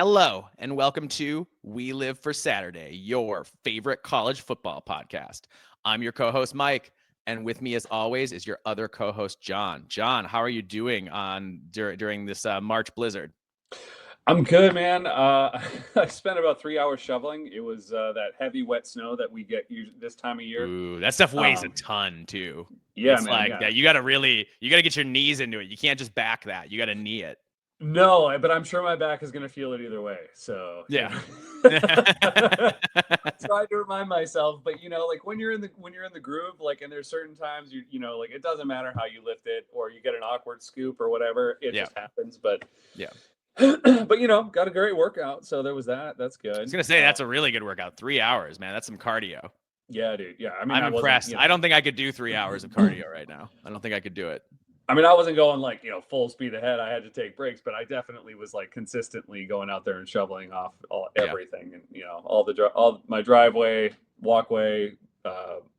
Hello, and welcome to We Live for Saturday, your favorite college football podcast. I'm your co-host, Mike, and with me, as always, is your other co-host, John. John, how are you doing during this March blizzard? I'm good, man. I spent about 3 hours shoveling. It was that heavy, wet snow that we get this time of year. Ooh, that stuff weighs a ton, too. Yeah, it's man, like yeah. that. You got to get your knees into it. You can't just back that. You got to knee it. No, but I'm sure my back is going to feel it either way. So yeah. I tried to remind myself, but like when you're in the groove, like, and there's certain times like it doesn't matter how you lift it or you get an awkward scoop or whatever, it just happens. But yeah. But got a great workout, so there was that. That's good. I was gonna say that's a really good workout. 3 hours, man. That's some cardio. Yeah, dude. Yeah, I mean, I'm impressed. I don't think I could do 3 hours of cardio right now. I don't think I could do it. I mean, I wasn't going like full speed ahead. I had to take breaks, but I definitely was like consistently going out there and shoveling off everything, and all my driveway, walkway,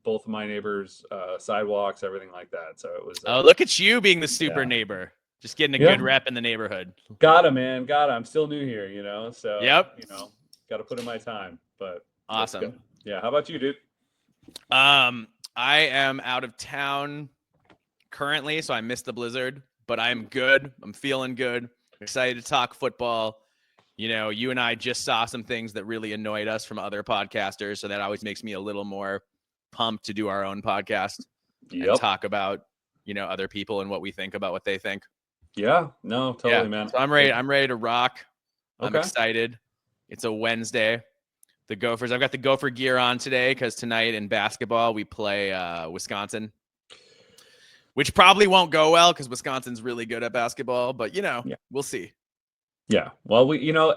both of my neighbors' sidewalks, everything like that. So it was. Oh, look at you being the super neighbor. Just getting a good rep in the neighborhood. Got man. I'm still new here, so got to put in my time. But awesome. Yeah. How about you, dude? I am out of town currently, so I missed the blizzard, but I'm good. I'm feeling good. Excited to talk football. You and I just saw some things that really annoyed us from other podcasters, so that always makes me a little more pumped to do our own podcast and talk about other people and what we think about what they think. Yeah, no, totally, man. So I'm ready to rock. I'm excited. It's a Wednesday. The Gophers, I've got the Gopher gear on today because tonight in basketball we play Wisconsin, which probably won't go well because Wisconsin's really good at basketball, but we'll see. Yeah. Well,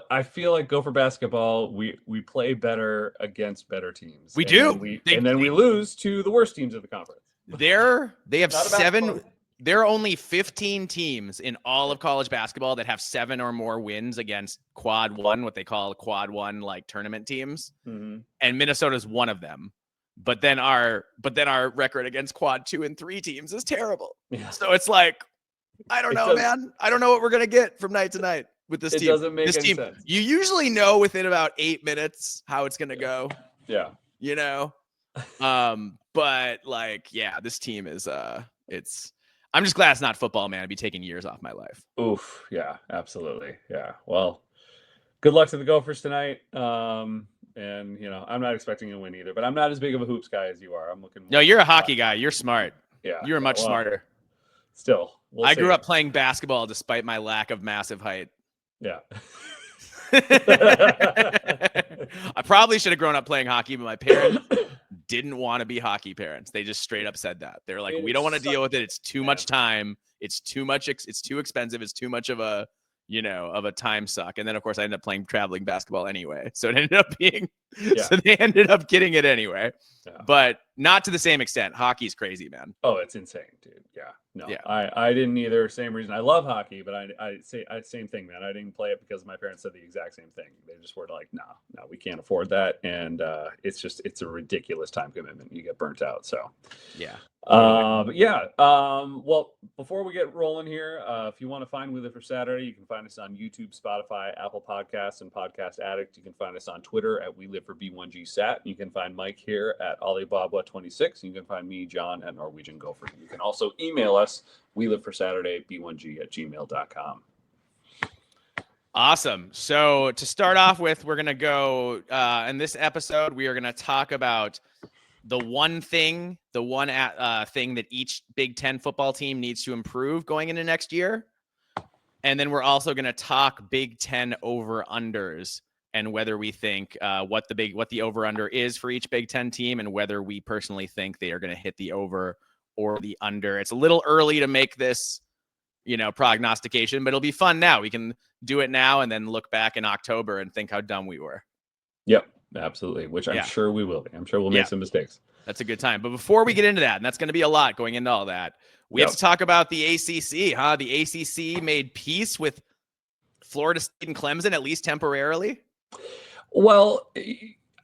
I feel like Gopher basketball, we play better against better teams. We do. And then we lose to the worst teams of the conference. They have 7. There are only 15 teams in all of college basketball that have 7 or more wins against quad one, what they call quad one, like tournament teams. Mm-hmm. And Minnesota's one of them. But then our record against quad 2 and 3 teams is terrible. Yeah. So it's like, I don't know, man. I don't know what we're going to get from night to night with this team. It doesn't make any sense. You usually know within about 8 minutes how it's going to go. Yeah. But this team is I'm just glad it's not football, man. I'd be taking years off my life. Oof. Yeah, absolutely. Yeah. Well, good luck to the Gophers tonight. And I'm not expecting a win either, but I'm not as big of a hoops guy as you are. I'm looking. No, you're a hockey guy. You're smart. Yeah. You're much smarter. Still, I grew up playing basketball despite my lack of massive height. Yeah. I probably should have grown up playing hockey, but my parents didn't want to be hockey parents. They just straight up said that. They're like, we don't want to deal with it. It's too much time. It's too much. It's too expensive. It's too much of a time suck. And then of course I ended up playing traveling basketball anyway. So it ended up being, so they ended up getting it anyway, but not to the same extent. Hockey's crazy, man. Oh, it's insane, dude. Yeah. No, I didn't either. Same reason. I love hockey, but I say same thing, man. I didn't play it because my parents said the exact same thing. They just were like, no, we can't afford that. And it's a ridiculous time commitment. You get burnt out. So yeah. Well, before we get rolling here, if you want to find We Live for Saturday, you can find us on YouTube, Spotify, Apple Podcasts, and Podcast Addict. You can find us on Twitter at We Live for B1GSat. You can find Mike here at Alibaba26. You can find me, John, at Norwegian Gopher. You can also email us, We Live for Saturday, b1g@gmail.com. Awesome. So to start off with, we're going to go in this episode, we are going to talk about the one thing that each Big Ten football team needs to improve going into next year. And then we're also going to talk Big Ten over-unders and whether we think what the over-under is for each Big Ten team and whether we personally think they are going to hit the over or the under. It's a little early to make this, prognostication, but it'll be fun now. We can do it now and then look back in October and think how dumb we were. Yep. Absolutely, which I'm sure we will be. I'm sure we'll make some mistakes. That's a good time. But before we get into that, and that's going to be a lot going into all that, we have to talk about the ACC, huh? The ACC made peace with Florida State and Clemson, at least temporarily. Well,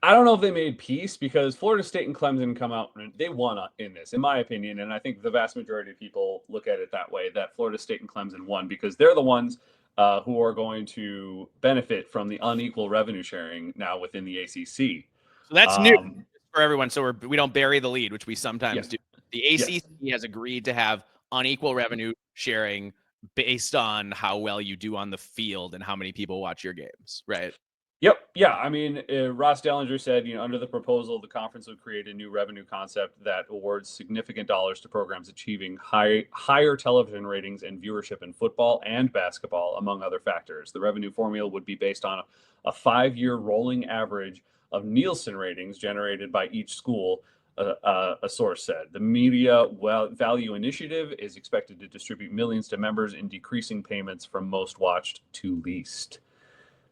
I don't know if they made peace because Florida State and Clemson come out and they won in this, in my opinion. And I think the vast majority of people look at it that way, that Florida State and Clemson won because they're the ones who are going to benefit from the unequal revenue sharing now within the ACC. So that's new for everyone. So we don't bury the lead, which we sometimes do. The ACC has agreed to have unequal revenue sharing based on how well you do on the field and how many people watch your games, right? Yep. Yeah. I mean, Ross Dellinger said, under the proposal, the conference would create a new revenue concept that awards significant dollars to programs achieving higher television ratings and viewership in football and basketball, among other factors. The revenue formula would be based on a 5-year rolling average of Nielsen ratings generated by each school, a source said. The Media Value Initiative is expected to distribute millions to members in decreasing payments from most watched to least.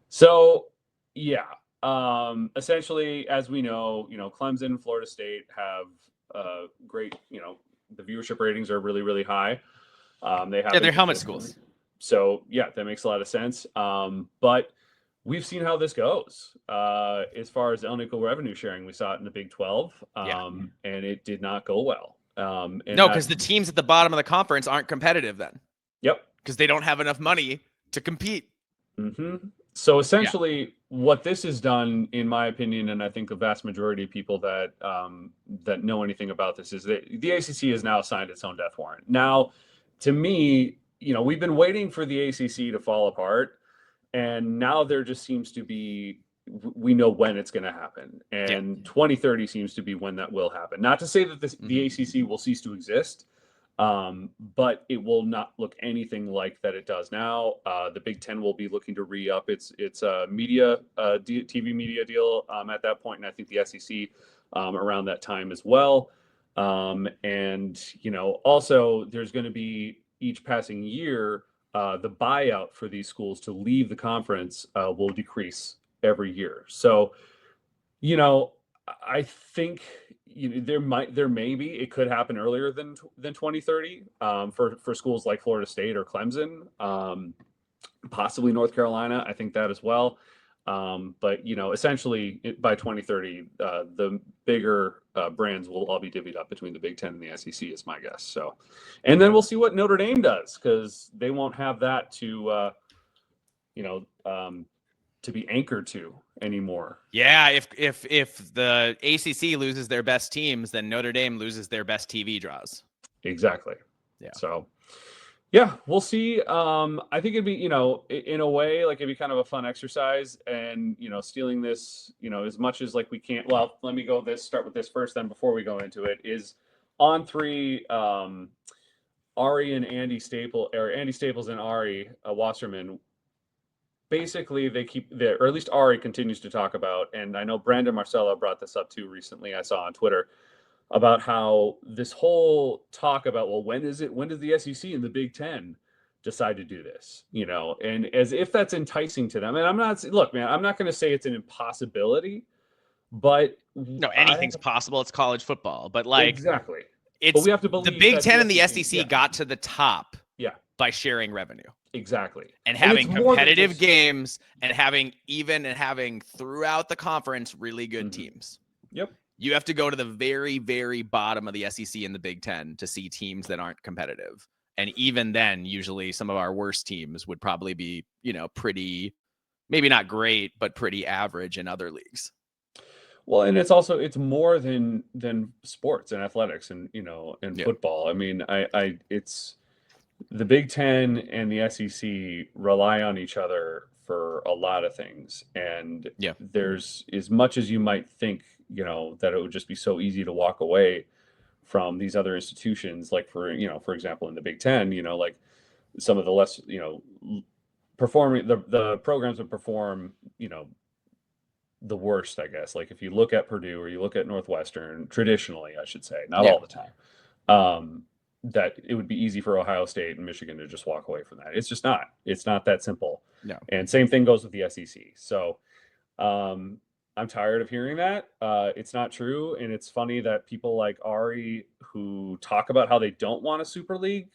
So, yeah. Essentially, as we know, Clemson and Florida State have great, the viewership ratings are really, really high. They're helmet schools. So, yeah, that makes a lot of sense. But we've seen how this goes. As far as unequal revenue sharing, we saw it in the Big 12, and it did not go well. No, because the teams at the bottom of the conference aren't competitive then. Yep. Because they don't have enough money to compete. Mm-hmm. So essentially, what this has done, in my opinion, and I think the vast majority of people that that know anything about this, is that the ACC has now signed its own death warrant. Now, to me, we've been waiting for the ACC to fall apart, and now there just seems to be, we know when it's going to happen, and 2030 seems to be when that will happen. Not to say that the ACC will cease to exist, but it will not look anything like that it does now. The Big Ten will be looking to re-up its media TV media deal at that point, and I think the SEC around that time as well. And also there's going to be, each passing year, the buyout for these schools to leave the conference will decrease every year. So, I think there may be, it could happen earlier than 2030 for schools like Florida State or Clemson, possibly North Carolina. I think that as well. But essentially by 2030, the bigger brands will all be divvied up between the Big Ten and the SEC, is my guess. So, and then we'll see what Notre Dame does, because they won't have that to to be anchored to anymore. Yeah, if the ACC loses their best teams, then Notre Dame loses their best TV draws. Exactly. Yeah. So, yeah, we'll see. I think it'd be, in a way, like, it'd be kind of a fun exercise, and stealing this, as much as like we can't. Well, let me start with this first, then before we go into it, is On3. Ari and Andy Staples and Ari Wasserman. Basically, they keep there, or at least Ari continues to talk about, and I know Brandon Marcello brought this up too recently, I saw on Twitter, about how this whole talk about, well, when does the SEC and the Big Ten decide to do this? And as if that's enticing to them. And I'm not going to say it's an impossibility, but no, anything's possible. It's college football, but exactly. But we have to believe the Big Ten and the SEC got to the top by sharing revenue. Exactly. And having competitive games and having throughout the conference really good teams. Yep. You have to go to the very, very bottom of the SEC and the Big Ten to see teams that aren't competitive. And even then, usually some of our worst teams would probably be, pretty, maybe not great, but pretty average in other leagues. Well, and it's more than sports and athletics and, and football. I mean, it's the Big Ten and the SEC rely on each other for a lot of things. And there's, as much as you might think, that it would just be so easy to walk away from these other institutions, like for example, in the Big Ten, like some of the less, performing, the programs that perform, the worst, I guess. Like if you look at Purdue or you look at Northwestern, traditionally, I should say, not all the time, that it would be easy for Ohio State and Michigan to just walk away from that. It's just not. It's not that simple. No. And same thing goes with the SEC. So I'm tired of hearing that. It's not true. And it's funny that people like Ari, who talk about how they don't want a super league,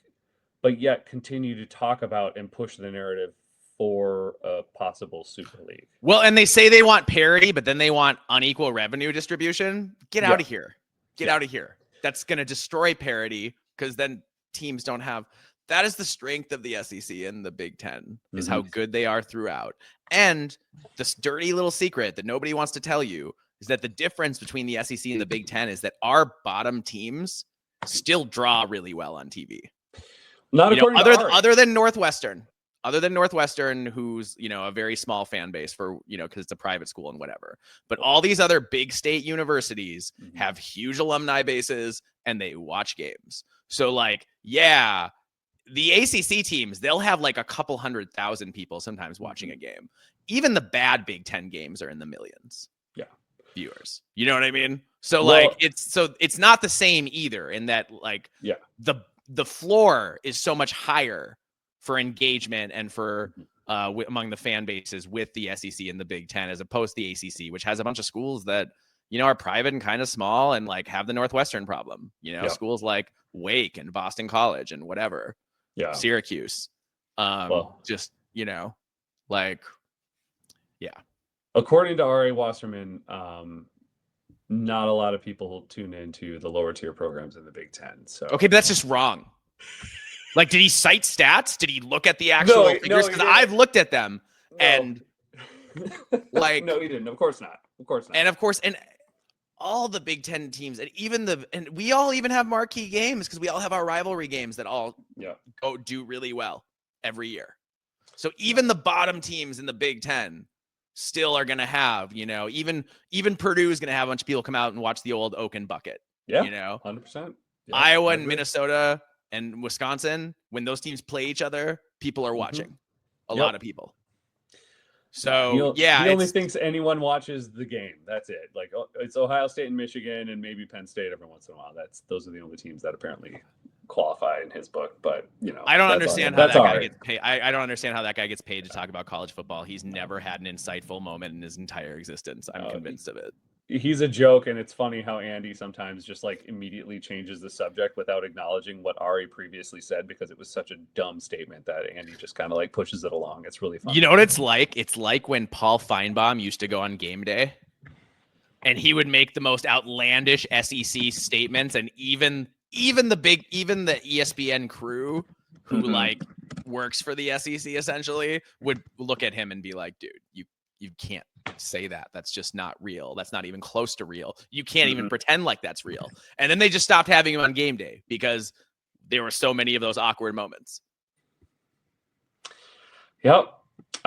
but yet continue to talk about and push the narrative for a possible super league. Well, and they say they want parity, but then they want unequal revenue distribution. Get out of here. Get out of here. That's going to destroy parity, because then teams don't have that is the strength of the SEC and the Big Ten is Mm-hmm. how good they are throughout. And this dirty little secret that nobody wants to tell you is that the difference between the SEC and the Big Ten is that our bottom teams still draw really well on TV. Not according to Ari. Other than Northwestern, who's, a very small fan base for, because it's a private school and whatever. But all these other big state universities have huge alumni bases and they watch games. So the ACC teams, they'll have like a couple 100,000 people sometimes watching a game. Even the bad Big Ten games are in the millions. Yeah. Viewers. You know what I mean? So it's not the same either in that the floor is so much higher for engagement and for among the fan bases with the SEC and the Big Ten as opposed to the ACC, which has a bunch of schools that are private and kind of small and have the Northwestern problem. Schools like Wake and Boston College and whatever. Yeah, Syracuse. According to Ari Wasserman, not a lot of people tune into the lower tier programs in the Big Ten. So okay, but that's just wrong. Did he cite stats? Did he look at the actual figures? Because I've looked at them and no, he didn't. Of course not. And all the Big Ten teams and we all even have marquee games because we all have our rivalry games that all do really well every year. So even the bottom teams in the Big Ten still are going to have, even Purdue is going to have a bunch of people come out and watch the old Oaken Bucket. Yeah, 100%. Yeah, Iowa and Minnesota and Wisconsin, when those teams play each other, people are watching. A lot of people. So he only thinks anyone watches the game. That's it. It's Ohio State and Michigan and maybe Penn State every once in a while. Those are the only teams that apparently qualify in his book. But I don't understand how that guy gets paid. I don't understand how that guy gets paid to talk about college football. He's never had an insightful moment in his entire existence. I'm convinced of it. He's a joke, and it's funny how Andy sometimes just immediately changes the subject without acknowledging what Ari previously said because it was such a dumb statement that Andy just kind of pushes it along. It's really funny. You know what it's like? It's like when Paul Feinbaum used to go on game day and he would make the most outlandish SEC statements, and even the ESPN crew who works for the SEC essentially would look at him and be like, dude, you can't say that. That's just not real. That's not even close to real. You can't even pretend like that's real. And then they just stopped having him on game day because there were so many of those awkward moments. Yep.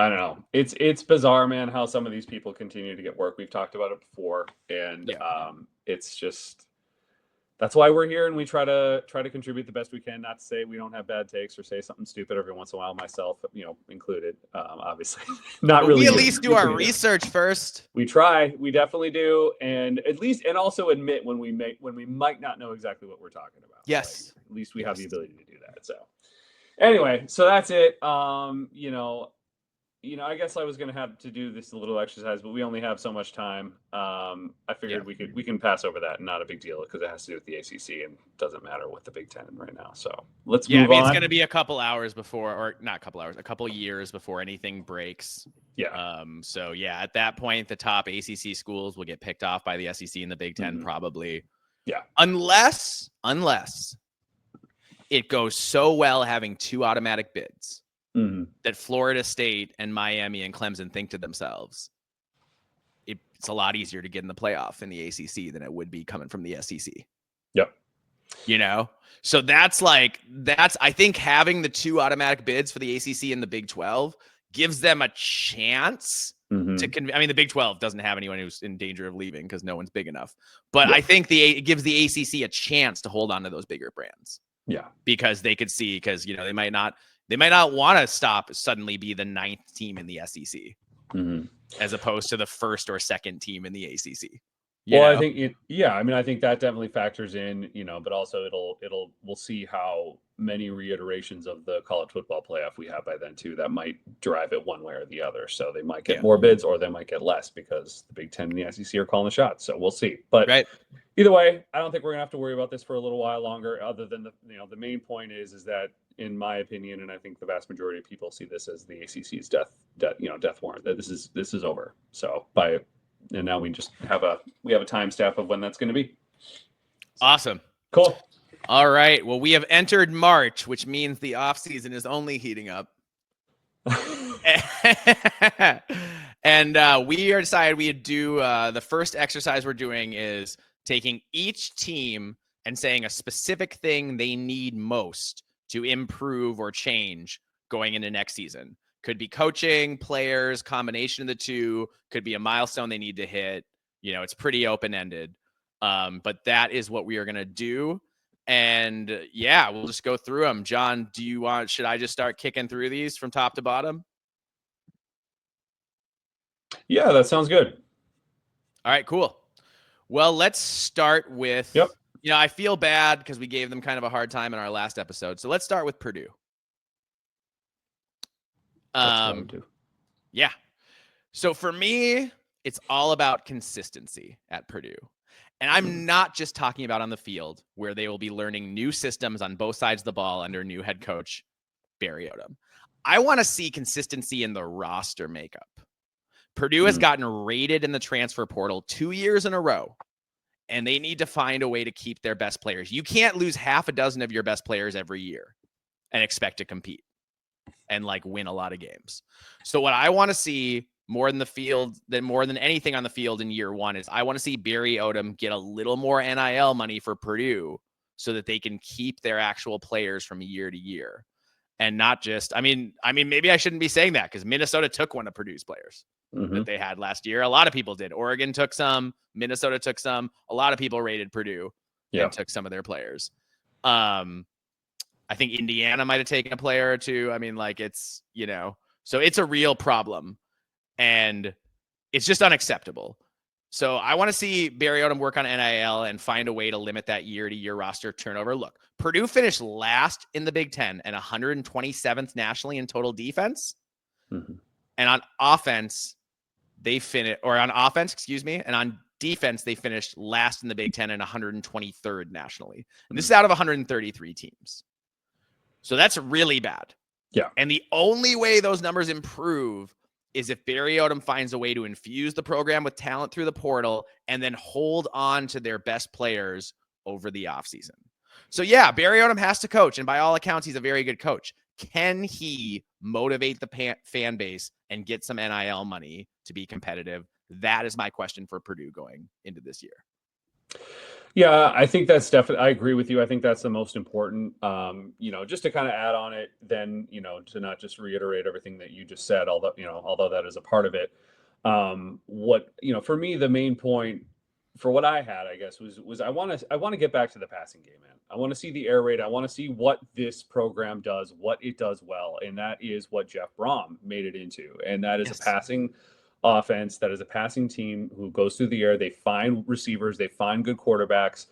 I don't know. It's bizarre, man, how some of these people continue to get work. We've talked about it before. And it's just, that's why we're here, and we try to contribute the best we can. Not to say we don't have bad takes or say something stupid every once in a while, myself, included. Obviously, not really. We at least do our research first. We try. We definitely do, and also admit when we might not know exactly what we're talking about. Yes. At least we have the ability to do that. So, anyway, so that's it. I guess I was going to have to do this little exercise, but we only have so much time. I figured we can pass over that. Not a big deal because it has to do with the ACC and doesn't matter with the Big Ten right now. So let's move on. It's going to be a couple hours before, or not a couple hours, a couple years before anything breaks. Yeah. At that point, the top ACC schools will get picked off by the SEC and the Big Ten probably. Yeah. Unless it goes so well having two automatic bids. That Florida State and Miami and Clemson think to themselves, it's a lot easier to get in the playoff in the ACC than it would be coming from the SEC. Yep. So I think having the two automatic bids for the ACC and the Big 12 gives them a chance to the Big 12 doesn't have anyone who's in danger of leaving because no one's big enough. But I think it gives the ACC a chance to hold on to those bigger brands. Yeah. Because they could see, they might not want to suddenly be the 9th team in the SEC as opposed to the 1st or 2nd team in the ACC. I think I think that definitely factors in, but also we'll see how many reiterations of the college football playoff we have by then too. That might drive it one way or the other. So they might get more bids or they might get less because the Big Ten and the SEC are calling the shots. So we'll see. But either way, I don't think we're gonna have to worry about this for a little while longer. Other than the main point is that, in my opinion, and I think the vast majority of people see this as the ACC's death warrant. That this is over. So and now we just have a time stamp of when that's going to be. Awesome. Cool. All right. Well, we have entered March, which means the off season is only heating up. And we are decided we do the first exercise we're doing is taking each team and saying a specific thing they need most to improve or change going into next season. Could be coaching, players, combination of the two, could be a milestone they need to hit. It's pretty open-ended. But that is what we are going to do. And yeah, we'll just go through them. John, should I just start kicking through these from top to bottom? Yeah, that sounds good. All right, cool. Well, let's start with, Yep. I feel bad because we gave them kind of a hard time in our last episode. So let's start with Purdue. That's what I would do. Yeah. So for me, it's all about consistency at Purdue. And I'm not just talking about on the field, where they will be learning new systems on both sides of the ball under new head coach Barry Odom. I want to see consistency in the roster makeup. Purdue has gotten rated in the transfer portal 2 years in a row, and they need to find a way to keep their best players. You can't lose half a dozen of your best players every year and expect to compete and win a lot of games. So what I want to see more than anything on the field in year one is I want to see Barry Odom get a little more NIL money for Purdue so that they can keep their actual players from year to year. And not just, maybe I shouldn't be saying that because Minnesota took one of Purdue's players that they had last year. A lot of people did. Oregon took some. Minnesota took some. A lot of people rated Purdue and took some of their players. I think Indiana might have taken a player or two. It's, so it's a real problem and it's just unacceptable. So I want to see Barry Odom work on NIL and find a way to limit that year-to-year roster turnover. Look, Purdue finished last in the Big Ten and 127th nationally in total defense. And on offense, and on defense, they finished last in the Big Ten and 123rd nationally. And this is out of 133 teams. So that's really bad. Yeah. And the only way those numbers improve is if Barry Odom finds a way to infuse the program with talent through the portal and then hold on to their best players over the offseason. So yeah, Barry Odom has to coach. And by all accounts, he's a very good coach. Can he motivate the fan base and get some NIL money to be competitive? That is my question for Purdue going into this year. Yeah, I think that's definitely, I agree with you. I think that's the most important, just to kind of add on it, then, to not just reiterate everything that you just said, although that is a part of it. For me, the main point for what I had, I guess, was I want to get back to the passing game, man. I want to see the air raid. I want to see what this program does, what it does well. And that is what Jeff Brom made it into. And that is a passing offense, that is a passing team who goes through the air. They find receivers, they find good quarterbacks.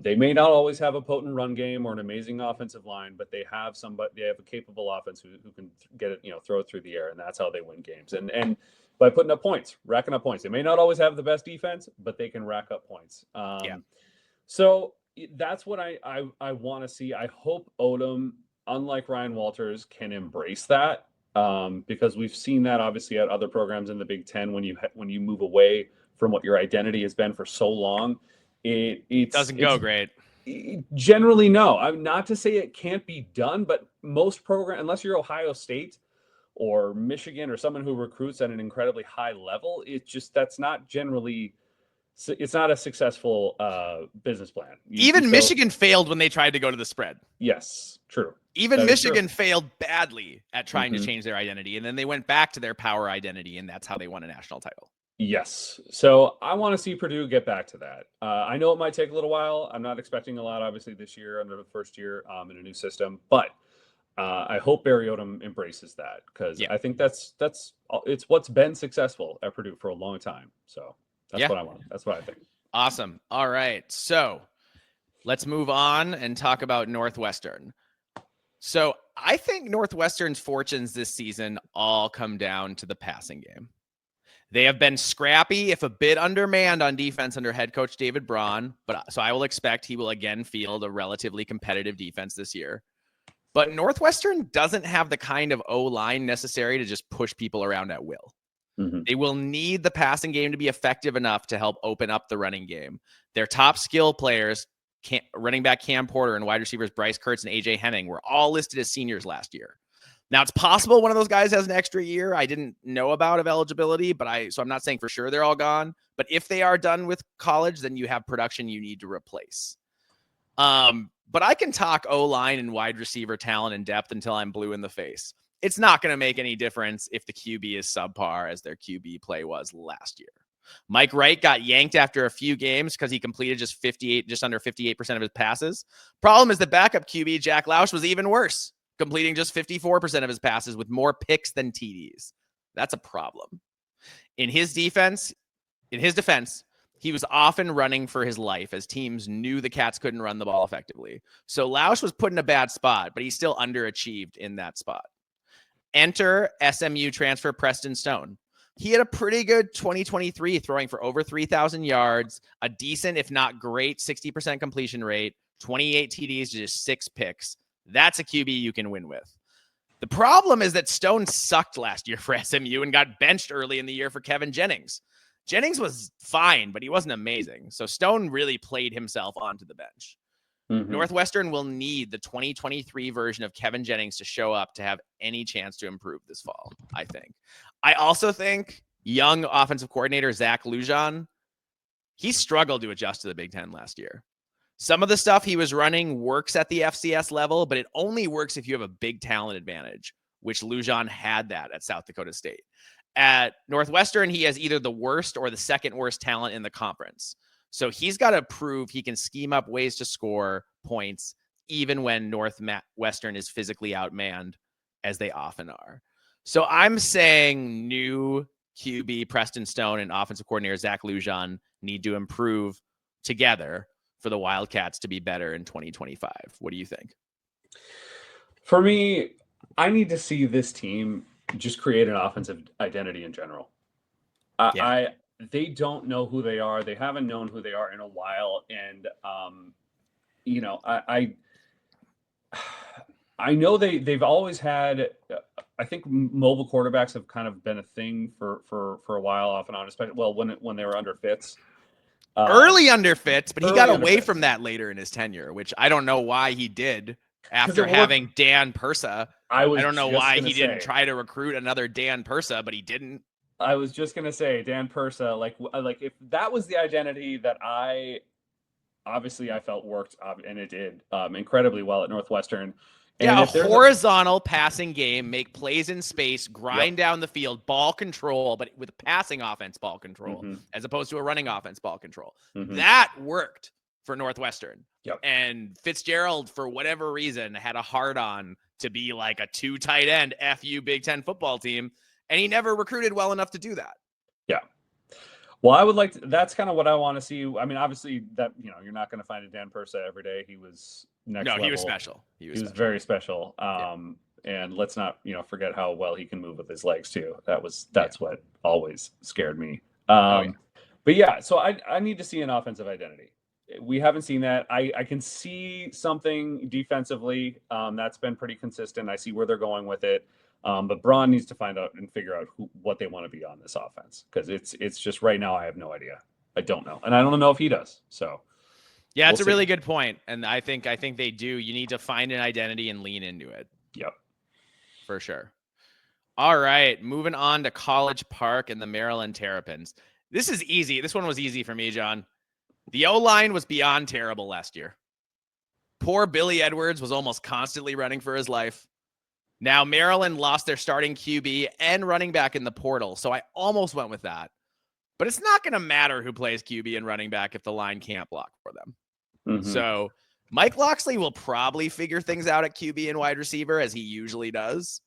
They may not always have a potent run game or an amazing offensive line, but they have a capable offense who can get it, throw it through the air, and that's how they win games. And by putting up points, racking up points. They may not always have the best defense, but they can rack up points. So that's what I want to see. I hope Odom, unlike Ryan Walters, can embrace that. Because we've seen that obviously at other programs in the Big Ten when you move away from what your identity has been for so long, it doesn't go great. Generally, no. I'm not to say it can't be done, but most programs, unless you're Ohio State or Michigan or someone who recruits at an incredibly high level, that's not generally. It's not a successful business plan. Michigan failed when they tried to go to the spread. Yes, true. Even Michigan failed badly at trying to change their identity, and then they went back to their power identity, and that's how they won a national title. Yes. So I want to see Purdue get back to that. I know it might take a little while. I'm not expecting a lot, obviously, this year under the first year in a new system, but I hope Barry Odom embraces that because I think it's what's been successful at Purdue for a long time. So that's what I want. That's what I think. Awesome. All right. So let's move on and talk about Northwestern. So I think Northwestern's fortunes this season all come down to the passing game. They have been scrappy, if a bit undermanned on defense under head coach David Braun, so I will expect he will again field a relatively competitive defense this year. But Northwestern doesn't have the kind of O-line necessary to just push people around at will. They will need the passing game to be effective enough to help open up the running game. Their top skill players running back Cam Porter and wide receivers Bryce Kurtz and AJ Henning were all listed as seniors last year. Now, it's possible one of those guys has an extra year I didn't know about of eligibility, so I'm not saying for sure they're all gone. But if they are done with college, then you have production you need to replace. But I can talk O-line and wide receiver talent and depth until I'm blue in the face. It's not going to make any difference if the QB is subpar as their QB play was last year. Mike Wright got yanked after a few games because he completed just under 58% of his passes. Problem is the backup QB, Jack Lausch, was even worse, completing just 54% of his passes with more picks than TDs. That's a problem. In his defense, he was often running for his life as teams knew the Cats couldn't run the ball effectively. So Lausch was put in a bad spot, but he still underachieved in that spot. Enter SMU transfer Preston Stone. He had a pretty good 2023, throwing for over 3,000 yards, a decent, if not great, 60% completion rate, 28 TDs, just 6 picks. That's a QB you can win with. The problem is that Stone sucked last year for SMU and got benched early in the year for Kevin Jennings. Jennings was fine, but he wasn't amazing. So Stone really played himself onto the bench. Mm-hmm. Northwestern will need the 2023 version of Kevin Jennings to show up to have any chance to improve this fall, I think. I also think young offensive coordinator Zach Lujan, he struggled to adjust to the Big Ten last year. Some of the stuff he was running works at the FCS level, but it only works if you have a big talent advantage, which Lujan had that at South Dakota State. At Northwestern, he has either the worst or the second worst talent in the conference. So he's got to prove he can scheme up ways to score points, even when Northwestern is physically outmanned, as they often are. So I'm saying new QB Preston Stone and offensive coordinator Zach Lujan need to improve together for the Wildcats to be better in 2025. What do you think? For me, I need to see this team just create an offensive identity in general. They don't know who they are. They haven't known who they are in a while. And, I know they've always had, I think mobile quarterbacks have kind of been a thing for a while off and on, especially, when they were under Fitz. Early under Fitz, but he got away from that later in his tenure, which I don't know why he did after having Dan Persa. I don't know why he didn't try to recruit another Dan Persa, but he didn't. I was just going to say Dan Persa, like if that was the identity that I felt worked, and it did incredibly well at Northwestern. And a horizontal passing game, make plays in space, grind down the field, ball control, but with passing offense ball control, as opposed to a running offense ball control. That worked for Northwestern. And Fitzgerald, for whatever reason, had a hard-on to be like a 2 tight end FU Big Ten football team, and he never recruited well enough to do that. Yeah. Well, I would like to, that's kind of what I want to see. I mean, obviously that, you're not going to find a Dan Persa every day. He was next level. He was special. He was very special. And let's not, forget how well he can move with his legs too. That's what always scared me. But yeah, so I need to see an offensive identity. We haven't seen that. I can see something defensively. That's been pretty consistent. I see where they're going with it. But Braun needs to find out and figure out what they want to be on this offense, because it's just right now I have no idea. I don't know, and I don't know if he does. So yeah, it's a really good point, and I think they do. You need to find an identity and lean into it. Yep, for sure. All right, moving on to College Park and the Maryland Terrapins. This is easy. This one was easy for me, John. The O-line was beyond terrible last year. Poor Billy Edwards was almost constantly running for his life. Now, Maryland lost their starting QB and running back in the portal, so I almost went with that. But it's not going to matter who plays QB and running back if the line can't block for them. So Mike Loxley will probably figure things out at QB and wide receiver, as he usually does.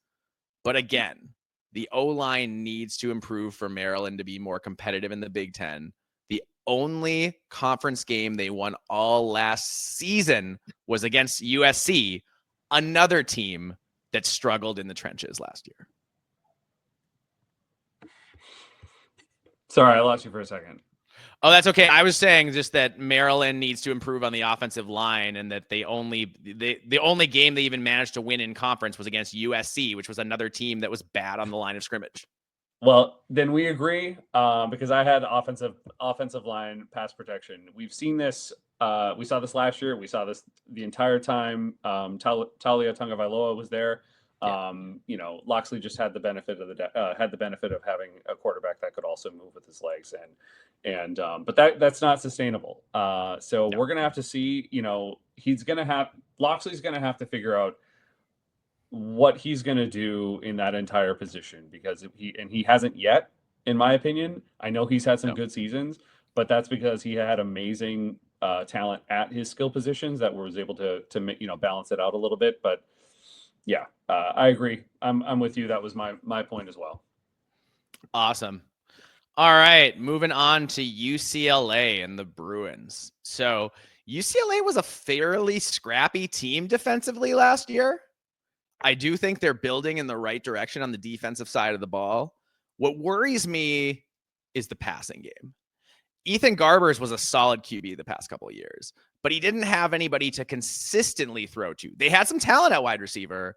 But again, the O-line needs to improve for Maryland to be more competitive in the Big Ten. The only conference game they won all last season was against USC, another team that struggled in the trenches last year. Sorry, I lost you for a second. Oh, that's okay. I was saying just that Maryland needs to improve on the offensive line, and that the only game they even managed to win in conference was against USC, which was another team that was bad on the line of scrimmage. Well, then we agree, because I had offensive line pass protection. We've seen this We saw this last year. We saw this the entire time. Talia Tagovailoa was there. Loxley just had the benefit of having a quarterback that could also move with his legs, but that's not sustainable. So we're gonna have to see. Loxley's gonna have to figure out what he's gonna do in that entire position, because he hasn't yet, in my opinion. I know he's had some good seasons, but that's because he had amazing talent at his skill positions that was able to balance it out a little bit. But yeah, I agree. I'm with you. That was my point as well. Awesome. All right, moving on to UCLA and the Bruins. So UCLA was a fairly scrappy team defensively last year. I do think they're building in the right direction on the defensive side of the ball. What worries me is the passing game. Ethan Garbers was a solid QB the past couple of years, but he didn't have anybody to consistently throw to. They had some talent at wide receiver,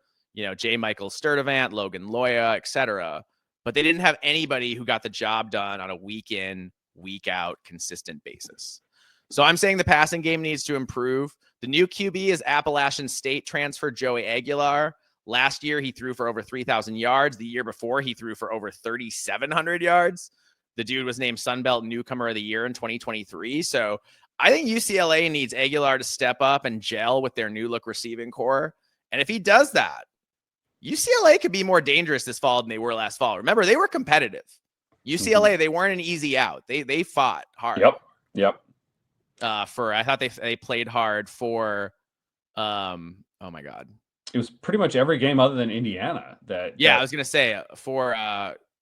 J. Michael Sturdivant, Logan Loya, etc., but they didn't have anybody who got the job done on a week in, week out, consistent basis. So I'm saying the passing game needs to improve. The new QB is Appalachian State transfer Joey Aguilar. Last year, he threw for over 3,000 yards. The year before, he threw for over 3,700 yards. The dude was named Sunbelt Newcomer of the Year in 2023. So I think UCLA needs Aguilar to step up and gel with their new look receiving core. And if he does that, UCLA could be more dangerous this fall than they were last fall. Remember, they were competitive. UCLA, they weren't an easy out. They fought hard. Yep. I thought they played hard for, oh my God. It was pretty much every game other than Indiana. I was going to say for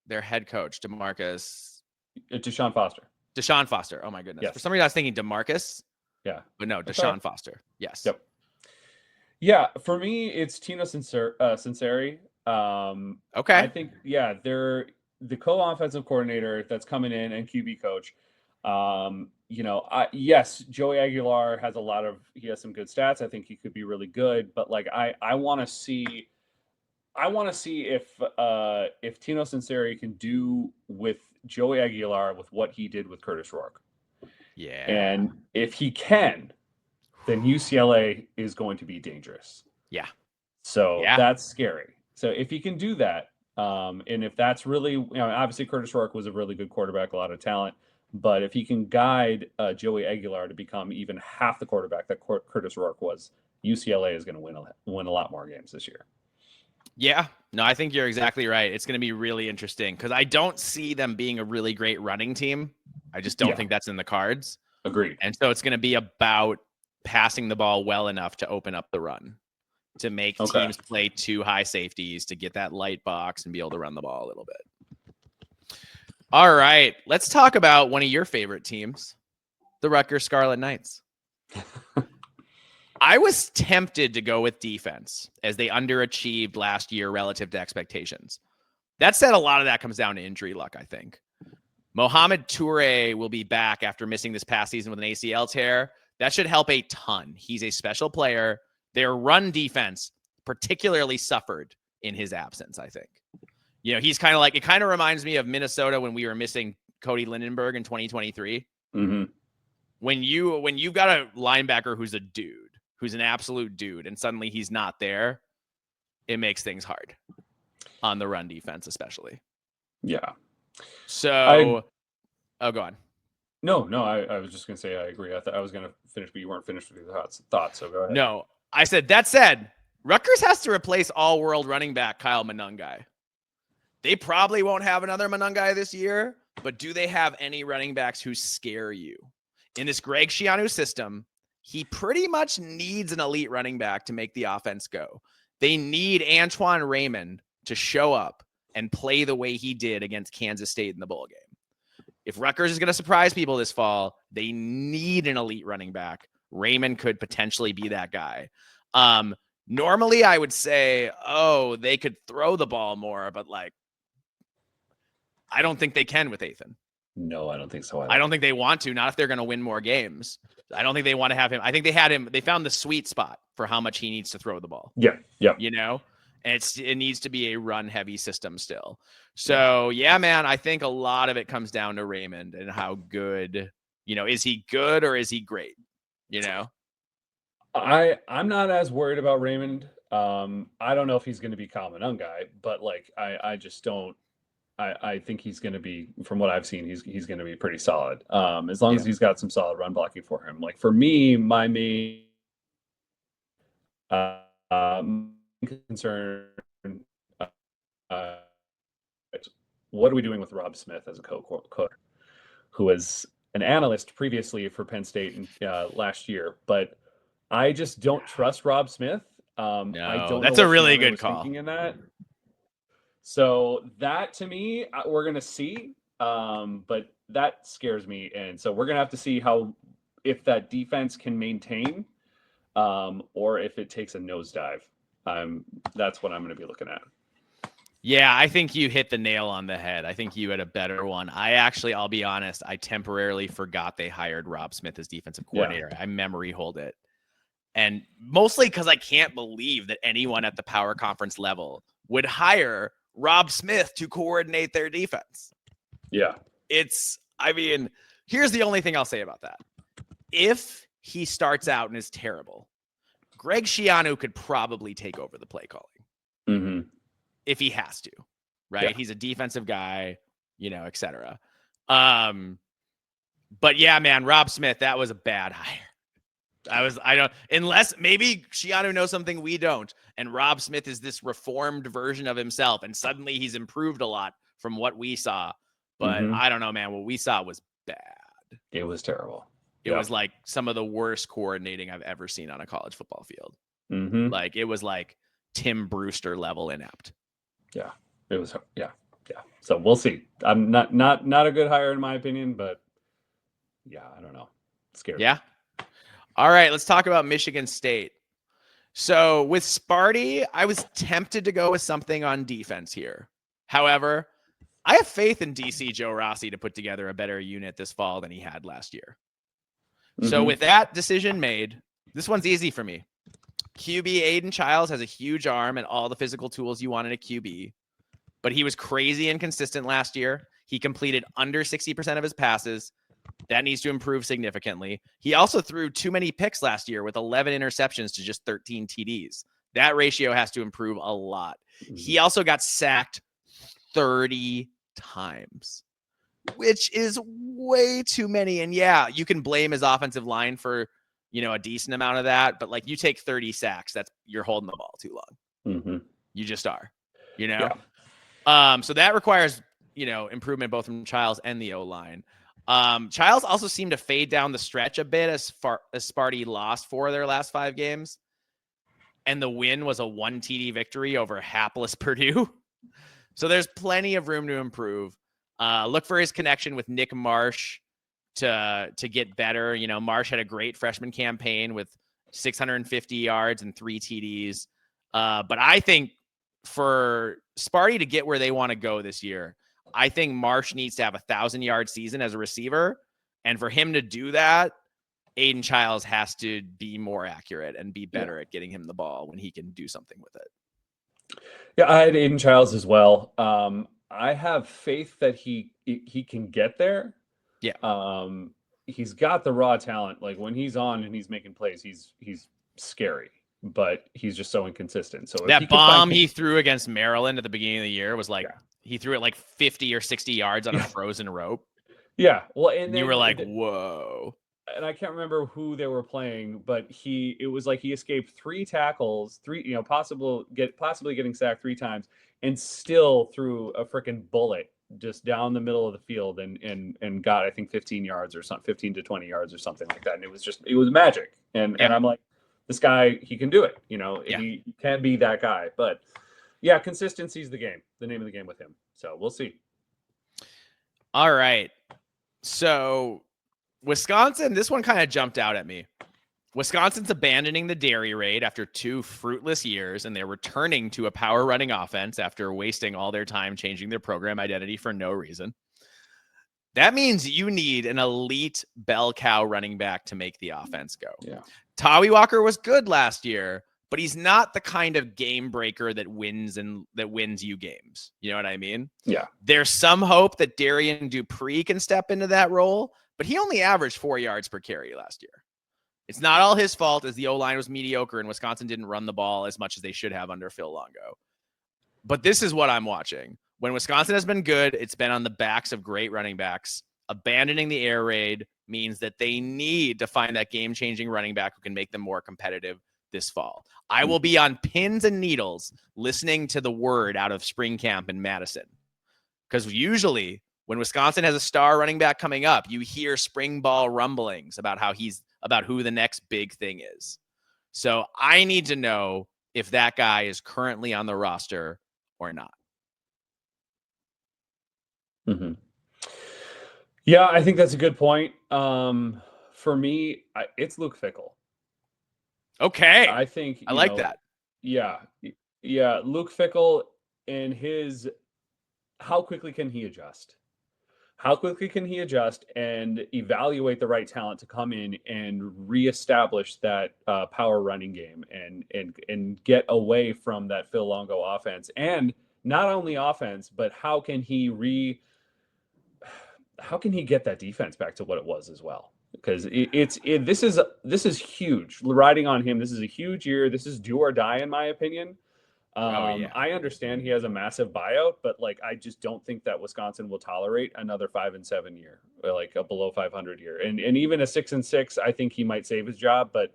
their head coach, Deshaun Foster. Oh my goodness. Yes. For some reason I was thinking DeMarcus. Yeah. But no, Deshaun Foster. Yes. Yep. Yeah, for me, it's Tino Sinceri. Okay. I think, they're the co-offensive coordinator that's coming in and QB coach. Yes, Joey Aguilar he has some good stats. I think he could be really good, but I want to see if Tino Sinceri can do with Joey Aguilar with what he did with Curtis Rourke. Yeah. And if he can, then UCLA is going to be dangerous. Yeah. So that's scary. So if he can do that, and if that's really, obviously Curtis Rourke was a really good quarterback, a lot of talent, but if he can guide Joey Aguilar to become even half the quarterback that Curtis Rourke was, UCLA is going to win a lot more games this year. Yeah, no, I think you're exactly right. It's going to be really interesting because I don't see them being a really great running team. I just don't think that's in the cards. Agreed. And so it's going to be about passing the ball well enough to open up the run, to make teams play two high safeties, to get that light box and be able to run the ball a little bit. All right, let's talk about one of your favorite teams, the Rutgers Scarlet Knights. I was tempted to go with defense as they underachieved last year relative to expectations. That said, a lot of that comes down to injury luck, I think. Mohamed Toure will be back after missing this past season with an ACL tear. That should help a ton. He's a special player. Their run defense particularly suffered in his absence, I think. He's kind of it kind of reminds me of Minnesota when we were missing Cody Lindenberg in 2023. Mm-hmm. When you've got a linebacker who's a dude, who's an absolute dude, and suddenly he's not there, it makes things hard on the run defense, especially. Yeah. So, go on. No, I was just going to say I agree. I was going to finish, but you weren't finished with your thoughts, so go ahead. No, I said, that said, Rutgers has to replace all-world running back Kyle Monangai. They probably won't have another Monangai this year, but do they have any running backs who scare you? In this Greg Schiano system, he pretty much needs an elite running back to make the offense go. They need Antoine Raymond to show up and play the way he did against Kansas State in the bowl game. If Rutgers is going to surprise people this fall, they need an elite running back. Raymond could potentially be that guy. Normally, I would say, they could throw the ball more, but I don't think they can with Ethan. No, I don't think so either. I don't think they want to, not if they're going to win more games. I don't think they want to have him. I think they found the sweet spot for how much he needs to throw the ball. Yeah. And it needs to be a run-heavy system still. So, man, I think a lot of it comes down to Raymond and how good, is he good or is he great? I'm not as worried about Raymond. I don't know if he's going to be Kyle Manung guy, but like I just don't. I think he's going to be, from what I've seen, he's going to be pretty solid. As long as he's got some solid run blocking for him. Like for me, my main concern, uh, what are we doing with Rob Smith as a coach, who was an analyst previously for Penn State last year, but I just don't trust Rob Smith. I don't that's know a what really Shiano good was call. thinking in that. So that to me, we're gonna see, but that scares me, and so we're gonna have to see if that defense can maintain, or if it takes a nosedive. That's what I'm gonna be looking at. Yeah, I think you hit the nail on the head. I think you had a better one. I'll be honest, I temporarily forgot they hired Rob Smith as defensive coordinator. Yeah. I memory hold it. And mostly because I can't believe that anyone at the power conference level would hire Rob Smith to coordinate their defense. Yeah. Here's the only thing I'll say about that. If he starts out and is terrible, Greg Schiano could probably take over the play calling. Mm-hmm. If he has to, right? Yeah. He's a defensive guy, et cetera. But yeah, man, Rob Smith, that was a bad hire. Unless maybe Schiano knows something we don't, and Rob Smith is this reformed version of himself, and suddenly he's improved a lot from what we saw. But I don't know, man. What we saw was bad. It was terrible. It was like some of the worst coordinating I've ever seen on a college football field. Mm-hmm. Like it was like Tim Brewster level inept. Yeah, it was. Yeah. So we'll see. I'm not a good hire in my opinion, but yeah, I don't know. Scared. Yeah. All right, let's talk about Michigan State. So with Sparty, I was tempted to go with something on defense here. However, I have faith in DC Joe Rossi to put together a better unit this fall than he had last year. Mm-hmm. So with that decision made, this one's easy for me. QB Aiden Childs has a huge arm and all the physical tools you want in a QB, but he was crazy inconsistent last year. He completed under 60% of his passes. That needs to improve significantly. He also threw too many picks last year with 11 interceptions to just 13 TDs. That ratio has to improve a lot. Mm-hmm. He also got sacked 30 times, which is way too many. And yeah, you can blame his offensive line for a decent amount of that, but like you take 30 sacks, you're holding the ball too long. Mm-hmm. You just are, Yeah. So that requires, improvement both from Childs and the O-line. Childs also seemed to fade down the stretch a bit as Sparty lost 4 of their last 5 games. And the win was a 1 TD victory over hapless Purdue. So there's plenty of room to improve. Look for his connection with Nick Marsh to get better. Marsh had a great freshman campaign with 650 yards and 3 TDs. But I think for Sparty to get where they want to go this year, I think Marsh needs to have 1,000-yard season as a receiver. And for him to do that, Aiden Childs has to be more accurate and be better at getting him the ball when he can do something with it. Yeah, I had Aiden Childs as well. I have faith that he can get there. Yeah. He's got the raw talent. Like when he's on and he's making plays, he's scary, but he's just so inconsistent. So that bomb he threw against Maryland at the beginning of the year was like, he threw it like 50 or 60 yards on a frozen rope. Yeah. Well, and you were like, whoa. And I can't remember who they were playing, but it was like he escaped 3 tackles, possibly getting sacked 3 times, and still threw a freaking bullet just down the middle of the field and got, I think, 15 yards or something, 15 to 20 yards or something like that. And it was magic. And I'm like, this guy, he can do it. He can be that guy. But yeah, consistency is the name of the game with him. So we'll see. All right. So Wisconsin, this one kind of jumped out at me. Wisconsin's abandoning the dairy raid after 2 fruitless years, and they're returning to a power running offense after wasting all their time changing their program identity for no reason. That means you need an elite bell cow running back to make the offense go. Yeah. Tawi Walker was good last year, but he's not the kind of game breaker that wins you games. You know what I mean? Yeah. There's some hope that Darian Dupree can step into that role, but he only averaged 4 yards per carry last year. It's not all his fault, as the O-line was mediocre and Wisconsin didn't run the ball as much as they should have under Phil Longo. But this is what I'm watching. When Wisconsin has been good, it's been on the backs of great running backs. Abandoning the air raid means that they need to find that game-changing running back who can make them more competitive this fall. I will be on pins and needles listening to the word out of spring camp in Madison. Because usually when Wisconsin has a star running back coming up, you hear spring ball rumblings about who the next big thing is. So I need to know if that guy is currently on the roster or not. Mm-hmm. Yeah, I think that's a good point. For me, it's Luke Fickell. Okay. I think I like that. Yeah. Luke Fickell and how quickly can he adjust? How quickly can he adjust and evaluate the right talent to come in and reestablish that power running game and get away from that Phil Longo offense? And not only offense, but how can he get that defense back to what it was as well? Because this is huge. Riding on him, this is a huge year. This is do or die in my opinion. I understand he has a massive buyout, but like I just don't think that Wisconsin will tolerate another 5-7 year, or like a below 500 year, and even a 6-6. I think he might save his job, but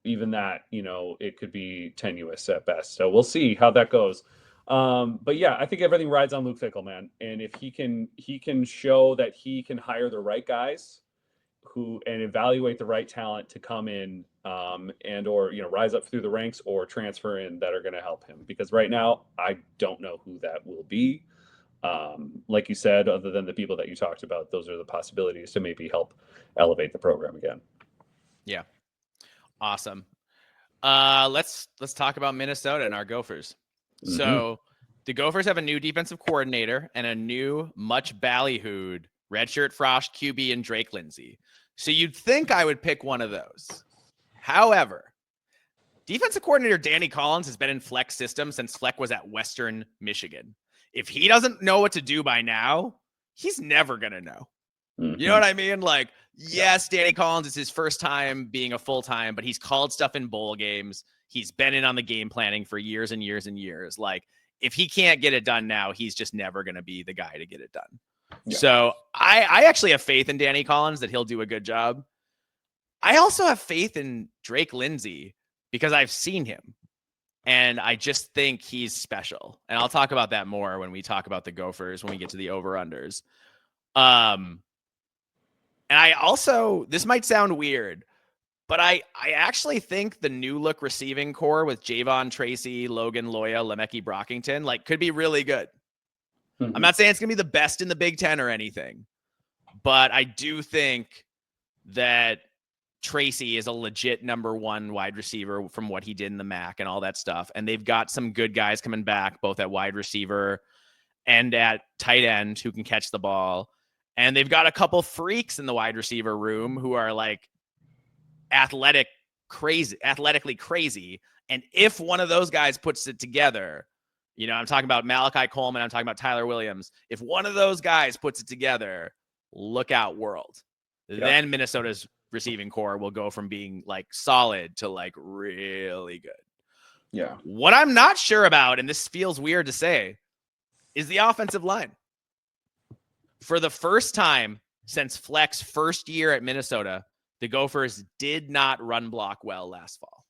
even that, it could be tenuous at best. So we'll see how that goes. But yeah, I think everything rides on Luke Fickell, man. And if he can show that he can hire the right guys and evaluate the right talent to come in and or rise up through the ranks or transfer in that are going to help him, because right now I don't know who that will be. Like you said, other than the people that you talked about, those are the possibilities to maybe help elevate the program again. Yeah. Awesome. Let's talk about Minnesota and our Gophers. Mm-hmm. So the Gophers have a new defensive coordinator and a new, much ballyhooed redshirt Frosh QB and Drake Lindsay. So you'd think I would pick one of those. However, defensive coordinator Danny Collins has been in Fleck's system since Fleck was at Western Michigan. If he doesn't know what to do by now, he's never going to know. Mm-hmm. You know what I mean? Like, yes, Danny Collins is his first time being a full-time, but he's called stuff in bowl games. He's been in on the game planning for years and years and years. Like, if he can't get it done now, he's just never going to be the guy to get it done. Yeah. So I actually have faith in Danny Collins that he'll do a good job. I also have faith in Drake Lindsay because I've seen him and I just think he's special. And I'll talk about that more when we talk about the Gophers, when we get to the over-unders. And I also, this might sound weird, but I actually think the new look receiving core with Javon Tracy, Logan Loya, Lemeki Brockington, like, could be really good. Mm-hmm. I'm not saying it's going to be the best in the Big Ten or anything, but I do think that Tracy is a legit number one wide receiver from what he did in the MAC and all that stuff. And they've got some good guys coming back, both at wide receiver and at tight end who can catch the ball. And they've got a couple freaks in the wide receiver room who are like athletically crazy. And if one of those guys puts it together, I'm talking about Malachi Coleman, I'm talking about Tyler Williams. If one of those guys puts it together, look out, world. Yep. Then Minnesota's receiving core will go from being like solid to like really good. Yeah. What I'm not sure about, and this feels weird to say, is the offensive line. For the first time since Fleck's first year at Minnesota, the Gophers did not run block well last fall.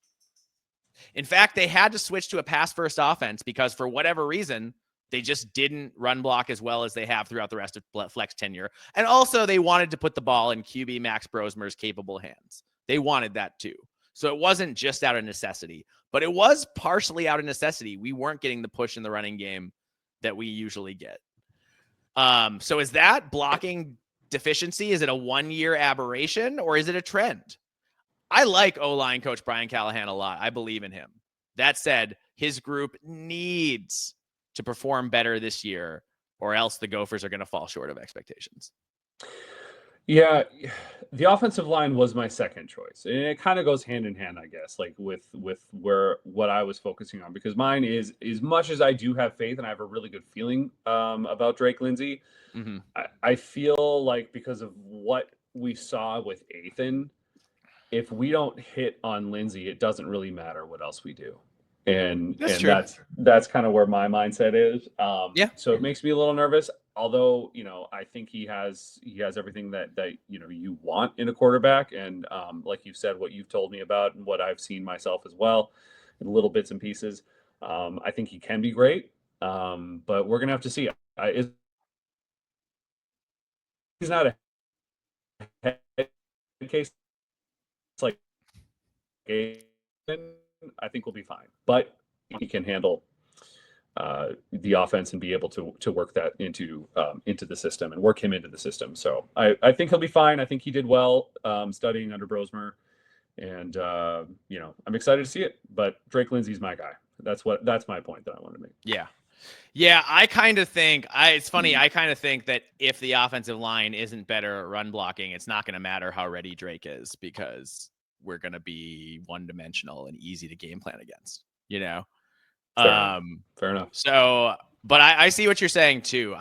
In fact, they had to switch to a pass-first offense because for whatever reason, they just didn't run block as well as they have throughout the rest of Fleck's tenure. And also, they wanted to put the ball in QB Max Brosmer's capable hands. They wanted that too. So it wasn't just out of necessity, but it was partially out of necessity. We weren't getting the push in the running game that we usually get. So is that blocking deficiency? Is it a one-year aberration or is it a trend? I like O-line coach Brian Callahan a lot. I believe in him. That said, his group needs to perform better this year or else the Gophers are going to fall short of expectations. Yeah, the offensive line was my second choice. And it kind of goes hand in hand, I guess, like with what I was focusing on, because mine is, as much as I do have faith and I have a really good feeling about Drake Lindsay, mm-hmm. I feel like because of what we saw with Ethan, if we don't hit on Lindsey, it doesn't really matter what else we do. And That's true. that's kind of where my mindset is. Yeah. So it makes me a little nervous. Although, I think he has everything that you want in a quarterback. And like you said, what you've told me about and what I've seen myself as well, in little bits and pieces, I think he can be great. But we're gonna have to see. He's not a head case like I think we'll be fine. But he can handle the offense and be able to work that into the system and work him into the system. So I think he'll be fine. I think he did well studying under Brosmer, and I'm excited to see it. But Drake Lindsey's my guy. That's my point that I wanted to make. Yeah, I kind of think it's funny. I kind of think that if the offensive line isn't better at run blocking, it's not going to matter how ready Drake is, because we're going to be one-dimensional and easy to game plan against, Fair enough. So, but I see what you're saying too.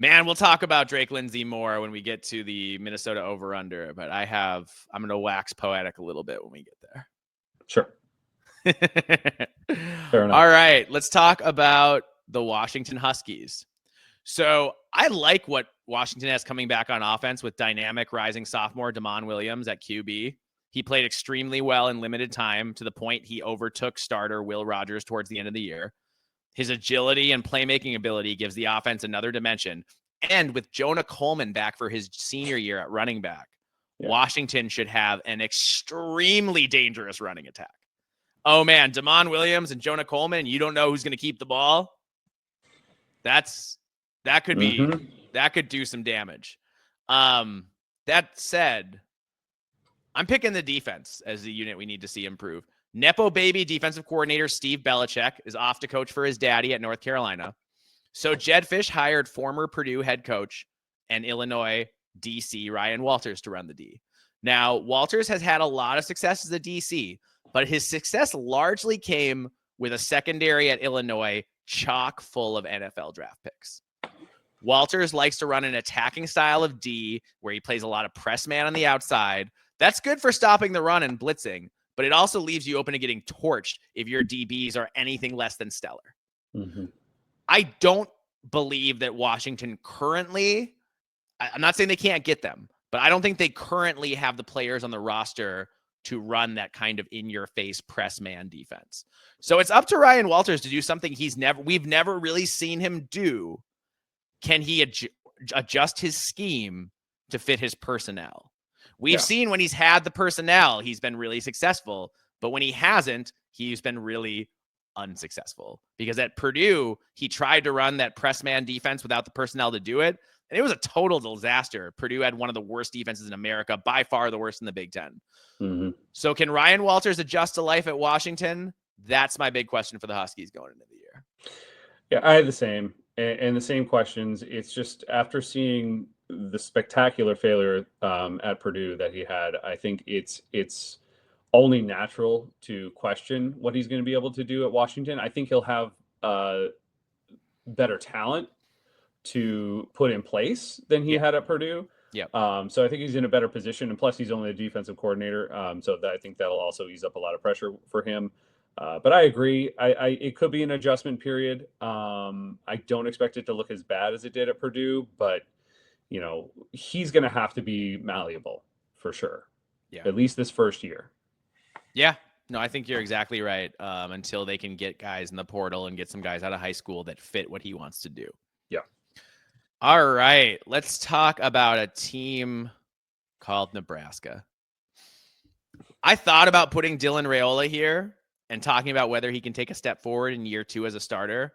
We'll talk about Drake Lindsey more when we get to the Minnesota over-under, but I'm going to wax poetic a little bit when we get there. Sure. Fair enough. All right, let's talk about the Washington Huskies. So I like what Washington has coming back on offense with dynamic rising sophomore Damon Williams at QB. He played extremely well in limited time, to the point he overtook starter Will Rogers towards the end of the year. His agility and playmaking ability gives the offense another dimension. And with Jonah Coleman back for his senior year at running back, Washington should have an extremely dangerous running attack. Oh man, Damon Williams and Jonah Coleman, you don't know who's going to keep the ball. That could do some damage. That said, I'm picking the defense as the unit we need to see improve. Nepo baby defensive coordinator Steve Belichick is off to coach for his daddy at North Carolina. So Jed Fish hired former Purdue head coach and Illinois DC Ryan Walters to run the D. Now, Walters has had a lot of success as a DC, but his success largely came with a secondary at Illinois chock full of NFL draft picks. Walters likes to run an attacking style of D where he plays a lot of press man on the outside. That's good for stopping the run and blitzing, but it also leaves you open to getting torched if your DBs are anything less than stellar. Mm-hmm. I don't believe that Washington currently, I'm not saying they can't get them, but I don't think they currently have the players on the roster to run that kind of in-your-face press man defense. So it's up to Ryan Walters to do something we've never really seen him do. Can he adjust his scheme to fit his personnel? We've seen when he's had the personnel, he's been really successful, but when he hasn't, he's been really unsuccessful. Because at Purdue, he tried to run that press man defense without the personnel to do it, and it was a total disaster. Purdue had one of the worst defenses in America, by far the worst in the Big Ten. Mm-hmm. So can Ryan Walters adjust to life at Washington? That's my big question for the Huskies going into the year. Yeah, I had the same and the same questions. It's just after seeing the spectacular failure at Purdue that he had, I think it's only natural to question what he's going to be able to do at Washington. I think he'll have better talent to put in place than he had at Purdue. Yeah. So I think he's in a better position, and plus he's only a defensive coordinator. So I think that'll also ease up a lot of pressure for him. But I agree. It could be an adjustment period. I don't expect it to look as bad as it did at Purdue, but he's going to have to be malleable for sure. Yeah. At least this first year. Yeah. No, I think you're exactly right. Until they can get guys in the portal and get some guys out of high school that fit what he wants to do. Yeah. All right. Let's talk about a team called Nebraska. I thought about putting Dylan Raiola here and talking about whether he can take a step forward in year 2 as a starter.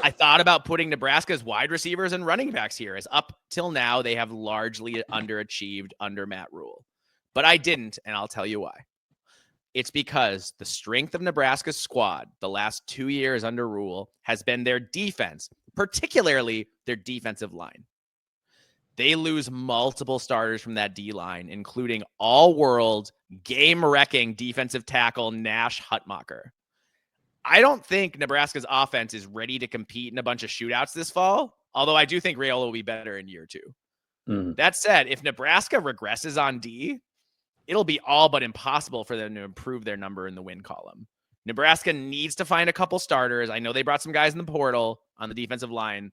I thought about putting Nebraska's wide receivers and running backs here, as up till now they have largely underachieved under Matt Rule. But I didn't, and I'll tell you why. It's because the strength of Nebraska's squad the last 2 years under Rule has been their defense, particularly their defensive line. They lose multiple starters from that D-line, including all-world, game-wrecking defensive tackle Nash Hutmacher. I don't think Nebraska's offense is ready to compete in a bunch of shootouts this fall, although I do think Raiola will be better in year 2. Mm-hmm. That said, if Nebraska regresses on D, it'll be all but impossible for them to improve their number in the win column. Nebraska needs to find a couple starters. I know they brought some guys in the portal on the defensive line.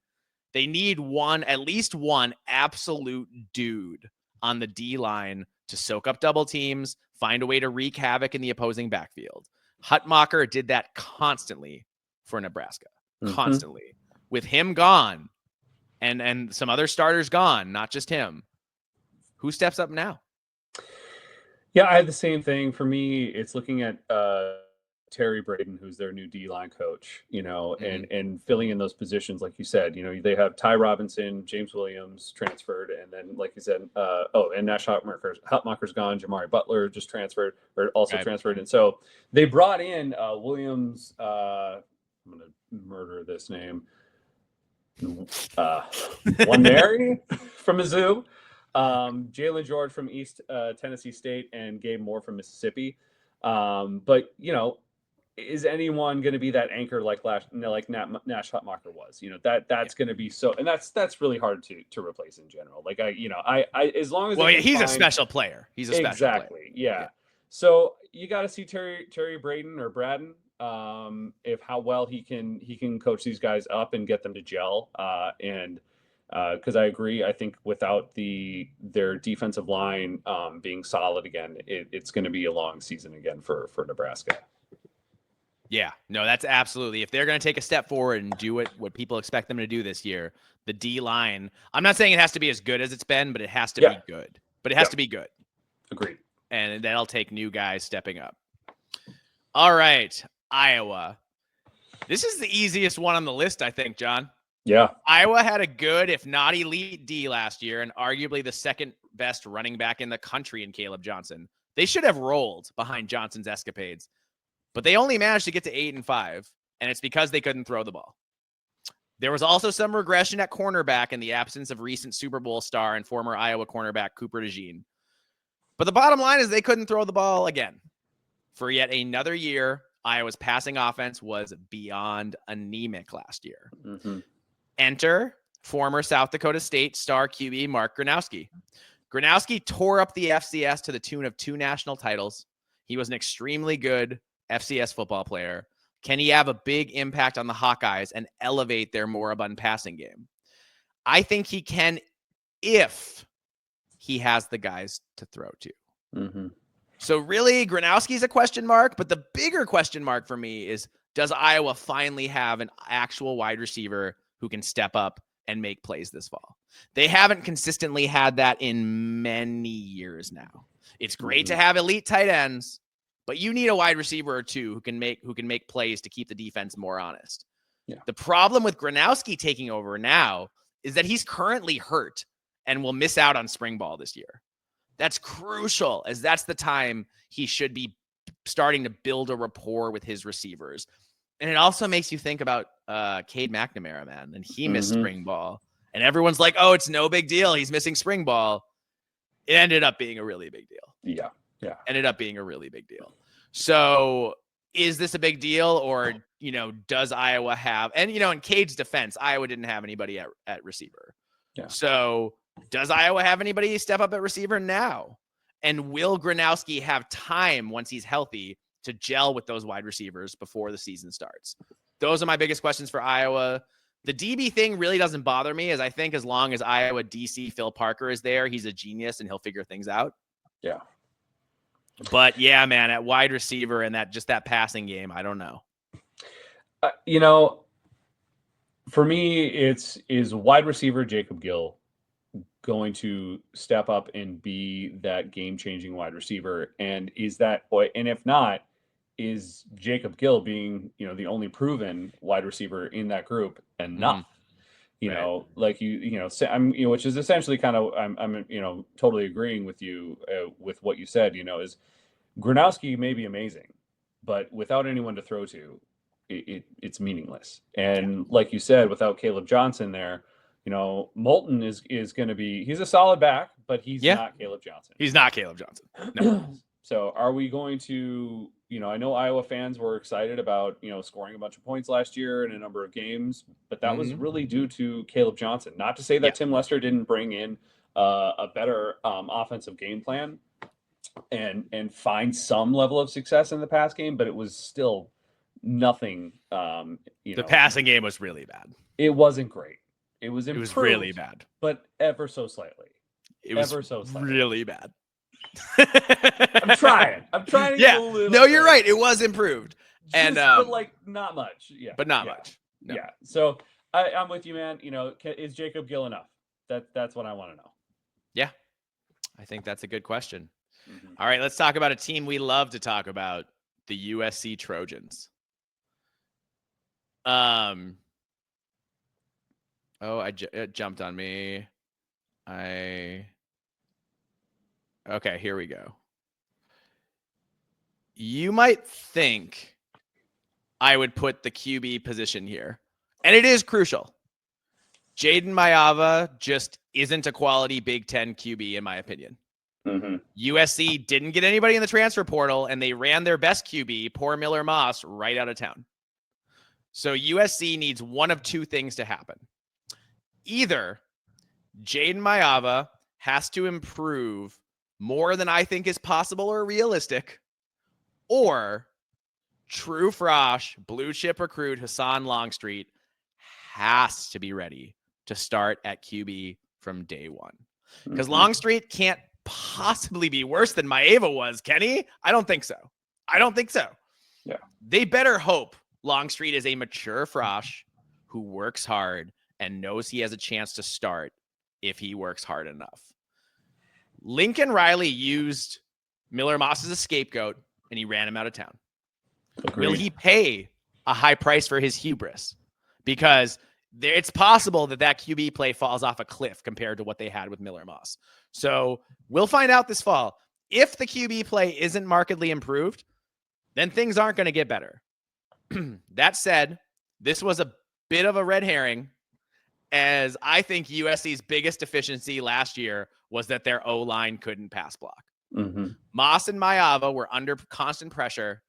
They need at least one absolute dude on the D line to soak up double teams, find a way to wreak havoc in the opposing backfield. Hutmacher did that constantly for Nebraska, constantly. With him gone and some other starters gone, not just him, who steps up now? Yeah, I had the same thing. For me, it's looking at Terry Braden, who's their new D-line coach, and filling in those positions, like you said. They have Ty Robinson, James Williams transferred, and then, like you said, and Nash Hutmacher's gone. Jamari Butler just transferred, or also transferred. And so they brought in Williams, I'm going to murder this name, One Mary from Mizzou. Jalen George from East Tennessee State, and Gabe Moore from Mississippi. But is anyone going to be that anchor like Nash Hutmacher was? That's going to be so, and that's really hard to replace in general. Like I as long as he's a special player. He's a special player. Yeah. So you got to see Terry Braden or Braden, if how well he can coach these guys up and get them to gel, and. Because I agree, I think without their defensive line being solid again, it's going to be a long season again for Nebraska. Yeah, no, that's absolutely. If they're going to take a step forward and do what people expect them to do this year, the D line. I'm not saying it has to be as good as it's been, but it has to be good. But it has to be good. Agreed. And that'll take new guys stepping up. All right, Iowa. This is the easiest one on the list, I think, John. Yeah. Iowa had a good, if not elite, D last year, and arguably the second best running back in the country in Caleb Johnson. They should have rolled behind Johnson's escapades, but they only managed to get to 8-5, and it's because they couldn't throw the ball. There was also some regression at cornerback in the absence of recent Super Bowl star and former Iowa cornerback Cooper DeJean. But the bottom line is they couldn't throw the ball again. For yet another year, Iowa's passing offense was beyond anemic last year. Enter former South Dakota State star QB Mark Gronowski. Gronowski tore up the FCS to the tune of 2 national titles. He was an extremely good FCS football player. Can he have a big impact on the Hawkeyes and elevate their moribund passing game? I think he can if he has the guys to throw to. So really, Gronowski's a question mark, but the bigger question mark for me is, does Iowa finally have an actual wide receiver who can step up and make plays this fall? They haven't consistently had that in many years now. It's great to have elite tight ends, but you need a wide receiver or two who can make plays to keep the defense more honest. Yeah. The problem with Gronowski taking over now is that he's currently hurt and will miss out on spring ball this year. That's crucial, as that's the time he should be starting to build a rapport with his receivers. And it also makes you think about Cade McNamara, man. And he missed spring ball. And everyone's like, oh, it's no big deal. He's missing spring ball. It ended up being a really big deal. Yeah. Ended up being a really big deal. So is this a big deal, or, does Iowa have, and, in Cade's defense, Iowa didn't have anybody at receiver. Yeah. So does Iowa have anybody step up at receiver now? And will Gronowski have time once he's healthy to gel with those wide receivers before the season starts? Those are my biggest questions for Iowa. The DB thing really doesn't bother me, as I think as long as Iowa DC Phil Parker is there, he's a genius and he'll figure things out. Yeah. But yeah, man, at wide receiver and that passing game, I don't know. For me, is wide receiver Jacob Gill going to step up and be that game-changing wide receiver? And if not, is Jacob Gill being, the only proven wide receiver in that group enough? Which is essentially kind of, I'm totally agreeing with you with what you said. Is Gronowski may be amazing, but without anyone to throw to, it's meaningless. And like you said, without Caleb Johnson there, Moulton is going to be, he's a solid back, but he's not Caleb Johnson. He's not Caleb Johnson. No. So are we going to, I know Iowa fans were excited about, scoring a bunch of points last year in a number of games, but that was really due to Caleb Johnson. Not to say that Tim Lester didn't bring in a better offensive game plan, and find some level of success in the pass game, but it was still nothing. The passing game was really bad. It wasn't great. It was improved, it was really bad, but ever so slightly. It was ever so slightly. really bad. I'm trying to get yeah. a little No, you're right. It was improved. Just, but like not much. Yeah. But not much. No. Yeah. So I'm with you, man. You know, is Jacob Gill enough? That's what I want to know. Yeah. I think that's a good question. Mm-hmm. All right, let's talk about a team we love to talk about, the USC Trojans. Oh, it jumped on me. Okay, here we go. You might think I would put the QB position here, and it is crucial. Jaden Mayava just isn't a quality Big Ten QB, in my opinion. Mm-hmm. USC didn't get anybody in the transfer portal, and they ran their best QB, poor Miller Moss, right out of town. So USC needs one of two things to happen. Either Jaden Mayava has to improve more than I think is possible or realistic, or true Frosh, blue chip recruit Hassan Longstreet has to be ready to start at QB from day one. Because Longstreet can't possibly be worse than Maeva was, can he? I don't think so. Yeah. They better hope Longstreet is a mature Frosh who works hard and knows he has a chance to start if he works hard enough. Lincoln Riley used Miller Moss as a scapegoat, and he ran him out of town. Agreed. Will he pay a high price for his hubris? Because it's possible that QB play falls off a cliff compared to what they had with Miller Moss. So we'll find out this fall. If the QB play isn't markedly improved, then things aren't going to get better. That said, this was a bit of a red herring, as I think USC's biggest deficiency last year was that their O-line couldn't pass block. Mm-hmm. Moss and Mayava were under constant pressure.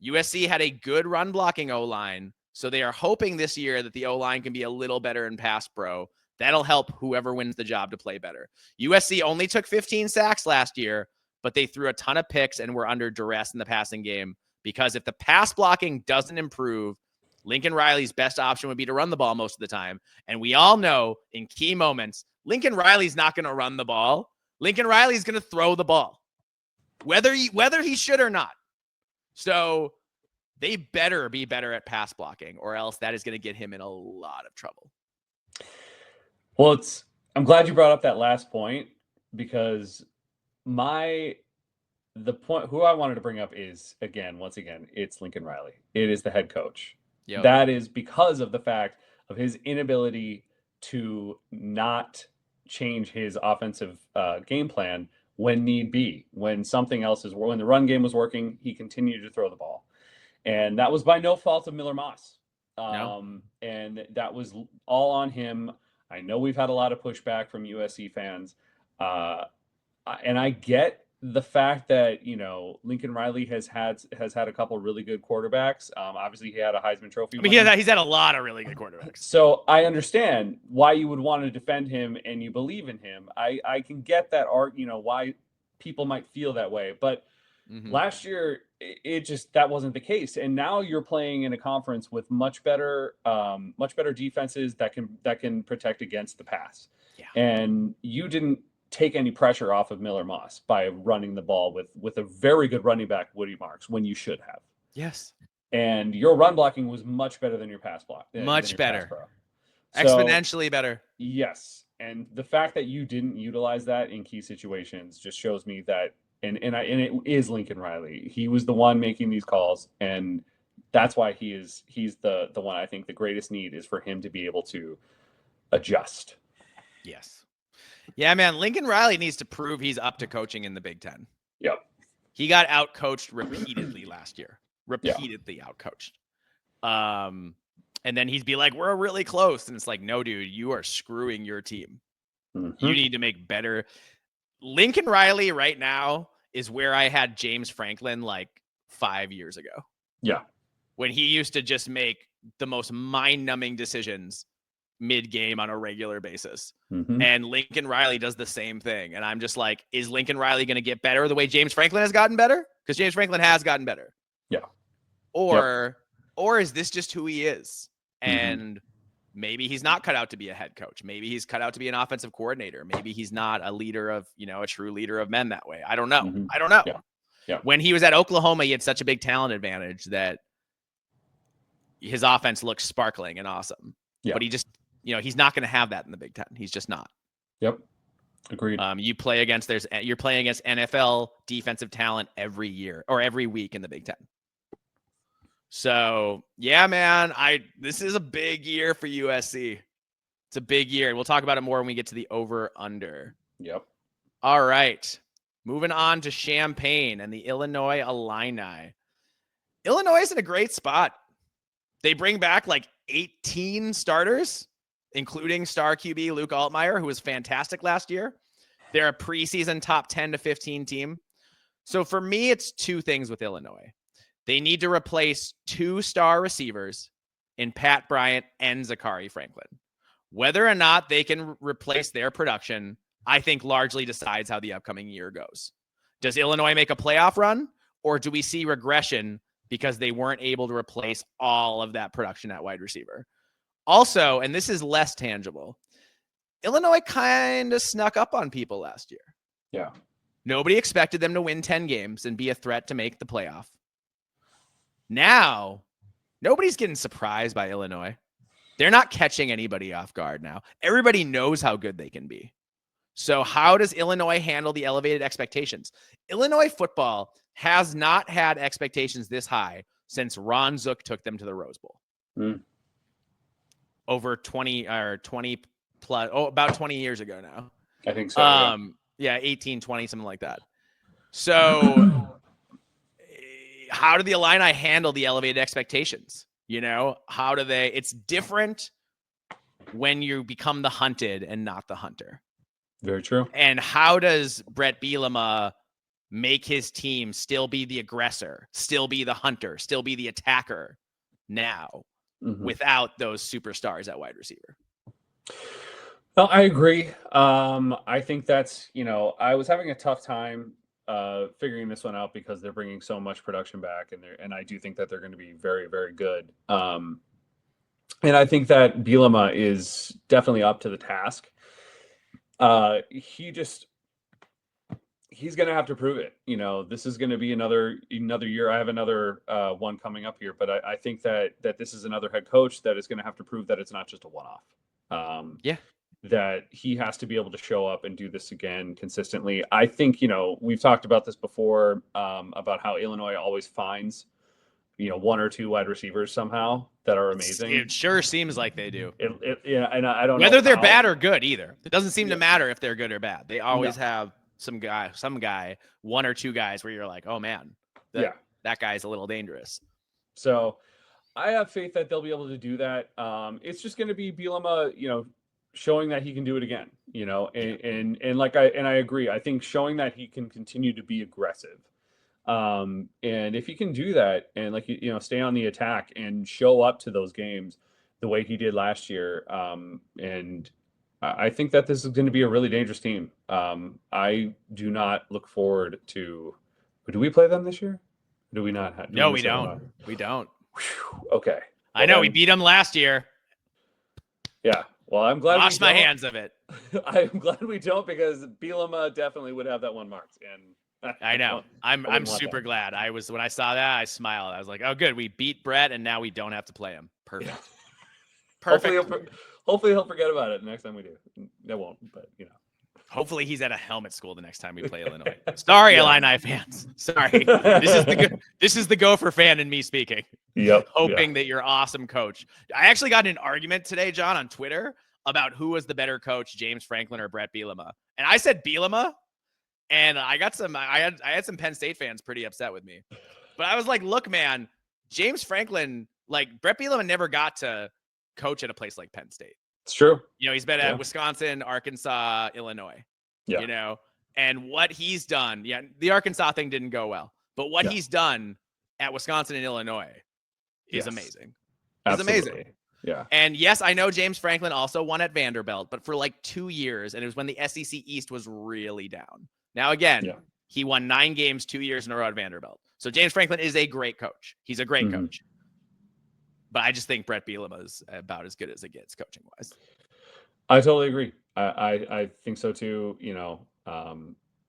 USC had a good run blocking O-line, so they are hoping this year that the O-line can be a little better in pass pro. That'll help whoever wins the job to play better. USC only took 15 sacks last year, but they threw a ton of picks and were under duress in the passing game, because if the pass blocking doesn't improve, Lincoln Riley's best option would be to run the ball most of the time. And we all know in key moments, Lincoln Riley's not going to run the ball. Lincoln Riley's going to throw the ball, whether he should or not. So they better be better at pass blocking, or else that is going to get him in a lot of trouble. Well, I'm glad you brought up that last point, because the point who I wanted to bring up is, once again, it's Lincoln Riley. It is the head coach. Yep. That is because of the fact of his inability to not change his offensive game plan when need be. When the run game was working, he continued to throw the ball. And that was by no fault of Miller Moss. No. And that was all on him. I know we've had a lot of pushback from USC fans. And I get the fact that, Lincoln Riley has had a couple really good quarterbacks. Obviously he had a Heisman Trophy. I mean, he's had a lot of really good quarterbacks. So I understand why you would want to defend him and you believe in him. I can get that why people might feel that way, but last year that wasn't the case. And now you're playing in a conference with much better defenses that can protect against the pass. Yeah. And you didn't take any pressure off of Miller Moss by running the ball with a very good running back, Woody Marks, when you should have. Yes. And your run blocking was much better than your pass block. Much better. Exponentially better. Yes. And the fact that you didn't utilize that in key situations just shows me that, and it is Lincoln Riley. He was the one making these calls, and that's why he's the one. I think the greatest need is for him to be able to adjust. Yes. Yeah, man, Lincoln Riley needs to prove he's up to coaching in the Big Ten. Yep. He got outcoached repeatedly last year. Outcoached. And then he'd be like, we're really close. And it's like, no, dude, you are screwing your team. Mm-hmm. You need to make better. Lincoln Riley right now is where I had James Franklin like 5 years ago. Yeah. When he used to just make the most mind-numbing decisions mid-game on a regular basis. Mm-hmm. And Lincoln Riley does the same thing. And I'm just like, is Lincoln Riley going to get better the way James Franklin has gotten better? Because James Franklin has gotten better. Yeah. Or is this just who he is? Mm-hmm. And maybe he's not cut out to be a head coach. Maybe he's cut out to be an offensive coordinator. Maybe he's not a leader of, a true leader of men that way. I don't know. Mm-hmm. I don't know. Yeah. Yeah. When he was at Oklahoma, he had such a big talent advantage that his offense looks sparkling and awesome. Yeah. But he just, he's not going to have that in the Big Ten. He's just not. Yep. Agreed. You're playing against NFL defensive talent every year or every week in the Big Ten. So yeah, man, this is a big year for USC. It's a big year. We'll talk about it more when we get to the over under. Yep. All right. Moving on to Champaign and the Illinois Illini. Illinois is in a great spot. They bring back like 18 starters, including star QB Luke Altmaier, who was fantastic last year. They're a preseason top 10 to 15 team. So for me, it's two things with Illinois. They need to replace 2 star receivers in Pat Bryant and Zachary Franklin. Whether or not they can replace their production, I think largely decides how the upcoming year goes. Does Illinois make a playoff run, or do we see regression because they weren't able to replace all of that production at wide receiver? Also, and this is less tangible, Illinois kind of snuck up on people last year. Yeah. Nobody expected them to win 10 games and be a threat to make the playoff. Now, nobody's getting surprised by Illinois. They're not catching anybody off guard now. Everybody knows how good they can be. So how does Illinois handle the elevated expectations? Illinois football has not had expectations this high since Ron Zook took them to the Rose Bowl. Over 20 plus, about 20 years ago now. I think so. Yeah, 18, 20, something like that. So how do the Illini handle the elevated expectations? How do they? It's different when you become the hunted and not the hunter. Very true. And how does Brett Bielema make his team still be the aggressor, still be the hunter, still be the attacker now without those superstars at wide receiver? No, I agree. I think that's, I was having a tough time figuring this one out because they're bringing so much production back, and I do think that they're going to be very, very good. And I think that Bielema is definitely up to the task. He's going to have to prove it. This is going to be another year. I have another one coming up here, but I think that this is another head coach that is going to have to prove that it's not just a one-off. That he has to be able to show up and do this again consistently. I think, we've talked about this before, about how Illinois always finds, 1 or 2 wide receivers somehow that are amazing. It sure seems like they do. And I don't know whether they're bad or good either. It doesn't seem to matter if they're good or bad. They always have some guy, 1 or 2 guys where you're like, oh man, that guy's a little dangerous. So I have faith that they'll be able to do that. It's just going to be Bielema, showing that he can do it again, and I agree. I think showing that he can continue to be aggressive. And if he can do that and stay on the attack and show up to those games the way he did last year. And I think that this is going to be a really dangerous team. I do not look forward to, do we play them this year? Do we not? No, we don't. We don't. Okay. I know we beat them last year. Yeah. Well, I'm glad wash my hands of it. I'm glad we don't, because Bielema definitely would have that one marked. And I know. I'm super glad. When I saw that, I smiled. I was like, oh, good. We beat Brett, and now we don't have to play him. Perfect. Perfect. Hopefully he'll forget about it next time we do. That won't, but Hopefully he's at a helmet school the next time we play Illinois. Sorry, Illini fans. Sorry. This is the Gopher fan in me speaking. Yep. Hoping that you're awesome coach. I actually got in an argument today, John, on Twitter about who was the better coach, James Franklin or Brett Bielema. And I said Bielema, and I had some Penn State fans pretty upset with me. But I was like, look, man, James Franklin, Brett Bielema never got to coach at a place like Penn State. It's true. He's been at Wisconsin, Arkansas, Illinois. And what he's done, the Arkansas thing didn't go well, but what he's done at Wisconsin and Illinois is amazing. It's amazing. Yeah. And yes, I know James Franklin also won at Vanderbilt, but for like 2 years, and it was when the SEC East was really down. Now, again, he won 9 games 2 years in a row at Vanderbilt. So James Franklin is a great coach. He's a great coach. But I just think Brett Bielema is about as good as it gets coaching wise. I totally agree. I think so too.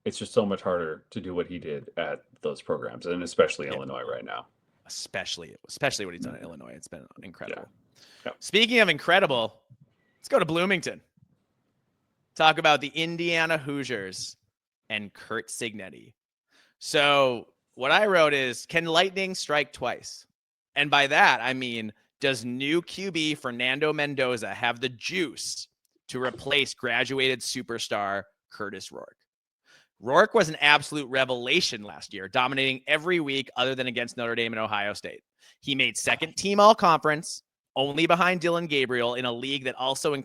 It's just so much harder to do what he did at those programs, and especially Illinois right now. Especially what he's done at Illinois. It's been incredible. Yeah. Speaking of incredible, let's go to Bloomington. Talk about the Indiana Hoosiers and Curt Cignetti. So what I wrote is, can lightning strike twice? And by that, I mean, does new QB Fernando Mendoza have the juice to replace graduated superstar Curtis Rourke? Rourke was an absolute revelation last year, dominating every week other than against Notre Dame and Ohio State. He made second team all-conference, only behind Dylan Gabriel, in a league that also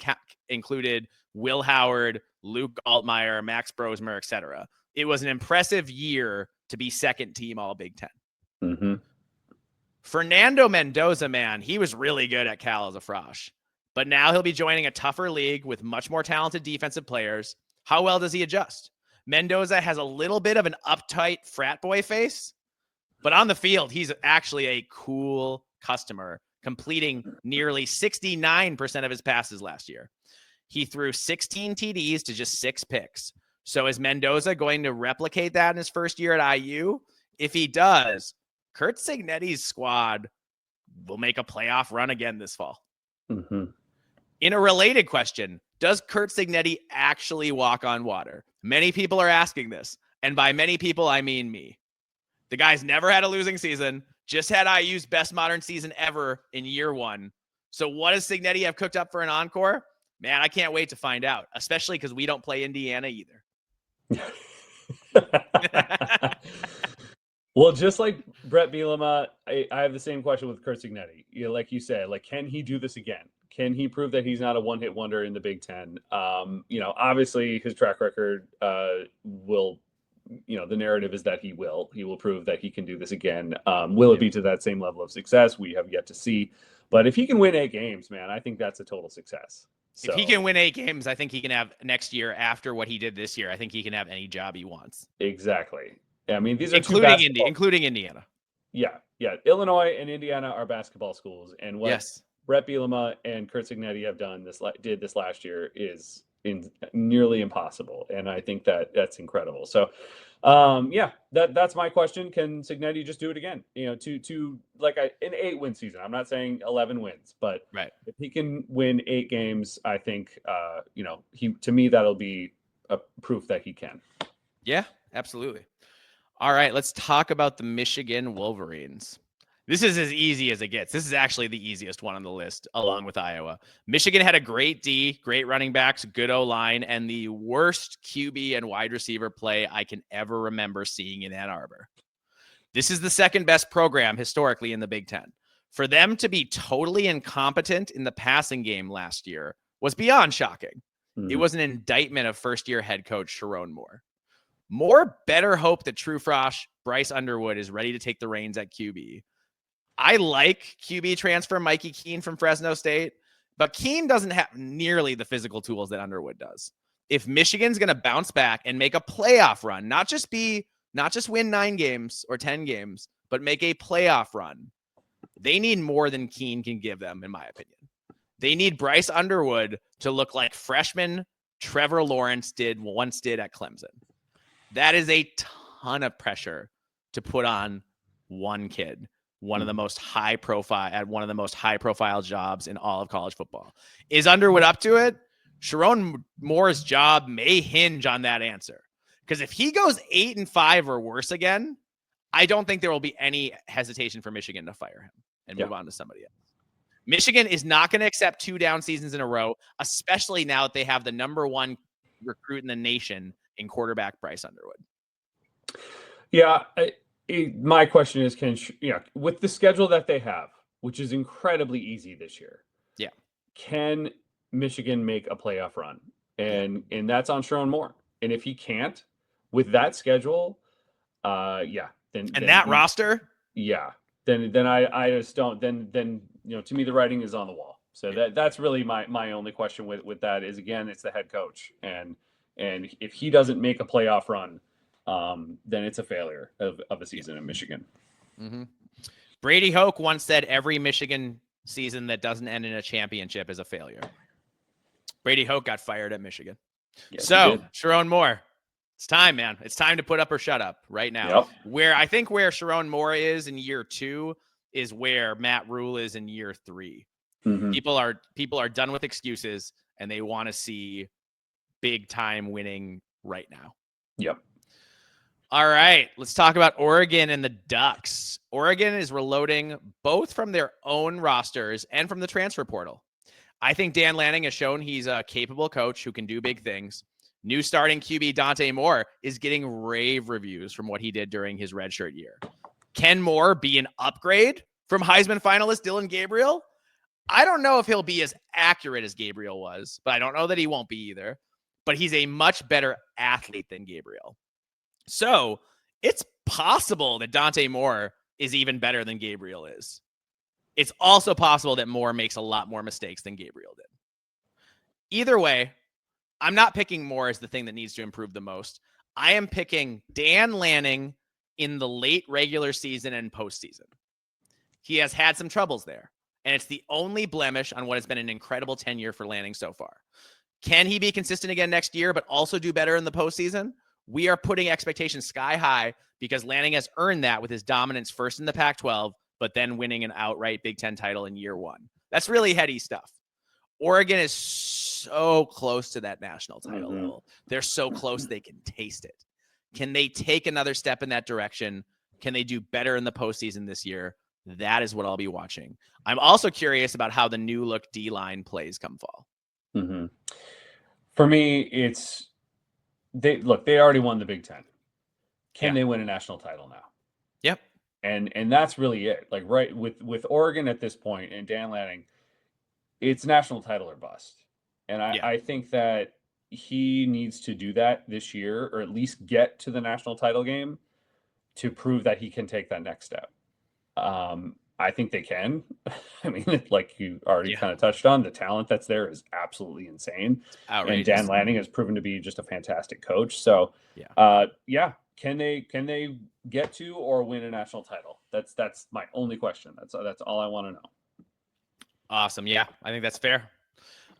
included Will Howard, Luke Altmaier, Max Brosmer, etc. It was an impressive year to be second team all Big Ten. Fernando Mendoza, man, he was really good at Cal as a frosh. But now he'll be joining a tougher league with much more talented defensive players. How well does he adjust? Mendoza has a little bit of an uptight frat boy face, but on the field, he's actually a cool customer, completing nearly 69% of his passes last year. He threw 16 TDs to just 6 picks. So is Mendoza going to replicate that in his first year at IU? If he does, Curt Cignetti's squad will make a playoff run again this fall. In a related question, does Curt Cignetti actually walk on water? Many people are asking this, and by many people, I mean me. The guy's never had a losing season, just had IU's best modern season ever in year 1. So what does Cignetti have cooked up for an encore? Man, I can't wait to find out, especially because we don't play Indiana either. Well, just like Brett Bielema, I have the same question with Curt Cignetti. Like you said, can he do this again? Can he prove that he's not a one-hit wonder in the Big Ten? Obviously his track record will, the narrative is that he will prove that he can do this again. Will it be to that same level of success? We have yet to see. But if he can win 8 games, man, I think that's a total success. So, if he can win 8 games, I think he can have next year, after what he did this year, I think he can have any job he wants. Exactly. I mean, these are including Indiana. Yeah. Illinois and Indiana are basketball schools, and what Brett Bielema and Curt Cignetti have did this last year is nearly impossible, and I think that's incredible. So, that's my question. Can Cignetti just do it again? To like an 8-win season. I'm not saying 11 wins, but if he can win 8 games, I think to me that'll be a proof that he can. Yeah, absolutely. All right, let's talk about the Michigan Wolverines. This is as easy as it gets. This is actually the easiest one on the list, along with Iowa. Michigan had a great D, great running backs, good O-line, and the worst QB and wide receiver play I can ever remember seeing in Ann Arbor. This is the second best program historically in the Big Ten. For them to be totally incompetent in the passing game last year was beyond shocking. It was an indictment of first-year head coach Sharon Moore. Moore better hope that True Frosh Bryce Underwood is ready to take the reins at QB. I like QB transfer Mikey Keene from Fresno State, but Keene doesn't have nearly the physical tools that Underwood does. If Michigan's going to bounce back and make a playoff run, not just win 9 games or 10 games, but make a playoff run, they need more than Keene can give them, in my opinion. They need Bryce Underwood to look like freshman Trevor Lawrence once did at Clemson. That is a ton of pressure to put on one kid, one of the most high profile jobs in all of college football. Is Underwood up to it? Sharon Moore's job may hinge on that answer. Because if he goes 8-5 or worse again, I don't think there will be any hesitation for Michigan to fire him and move on to somebody else. Michigan is not going to accept 2 down seasons in a row, especially now that they have the number 1 recruit in the nation in quarterback Bryce Underwood. Yeah, my question is, with the schedule that they have, which is incredibly easy this year, can Michigan make a playoff run? And that's on Sharon Moore. And if he can't, with that schedule, then roster, then I just don't. Then to me the writing is on the wall. So that's really my only question with that is, again, it's the head coach. And if he doesn't make a playoff run, then it's a failure of a season in Michigan. Mm-hmm. Brady Hoke once said every Michigan season that doesn't end in a championship is a failure. Brady Hoke got fired at Michigan. Yes, so, Sharon Moore, it's time, man. It's time to put up or shut up right now. Yep. Where Sharon Moore is in year 2 is where Matt Rule is in year 3. Mm-hmm. People are done with excuses, and they want to see big time winning right now. Yep. All right, let's talk about Oregon and the Ducks. Oregon is reloading both from their own rosters and from the transfer portal. I think Dan Lanning has shown he's a capable coach who can do big things. New starting QB Dante Moore is getting rave reviews from what he did during his redshirt year. Can Moore be an upgrade from Heisman finalist Dylan Gabriel? I don't know if he'll be as accurate as Gabriel was, but I don't know that he won't be either. But he's a much better athlete than Gabriel. So it's possible that Dante Moore is even better than Gabriel is. It's also possible that Moore makes a lot more mistakes than Gabriel did. Either way, I'm not picking Moore as the thing that needs to improve the most. I am picking Dan Lanning in the late regular season and postseason. He has had some troubles there, and it's the only blemish on what has been an incredible tenure for Lanning so far. Can he be consistent again next year, but also do better in the postseason? We are putting expectations sky high because Lanning has earned that with his dominance first in the Pac-12, but then winning an outright Big Ten title in year 1. That's really heady stuff. Oregon is so close to that national title level. They're so close they can taste it. Can they take another step in that direction? Can they do better in the postseason this year? That is what I'll be watching. I'm also curious about how the new look D-line plays come fall. Mm-hmm. For me, it's they already won the Big Ten. Can they win a national title now? Yep. And that's really it. Like, right, with Oregon at this point and Dan Lanning, it's national title or bust. And I think that he needs to do that this year, or at least get to the national title game to prove that he can take that next step. I think they can. I mean, like you already kind of touched on, the talent that's there is absolutely insane. Outrageous. And Dan Lanning has proven to be just a fantastic coach. So, can they get to or win a national title? That's my only question. That's all I want to know. Awesome. Yeah, I think that's fair.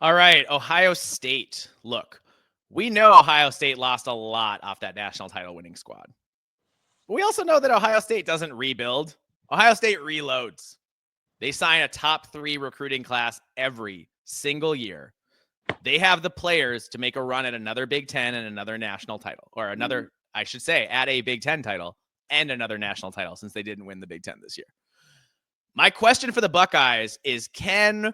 All right, Ohio State. Look, we know Ohio State lost a lot off that national title winning squad. But we also know that Ohio State doesn't rebuild. Ohio State reloads. They sign a top 3 recruiting class every single year. They have the players to make a run at another Big Ten and another national title, or another, I should say, at a Big Ten title and another national title, since they didn't win the Big Ten this year. My question for the Buckeyes is, I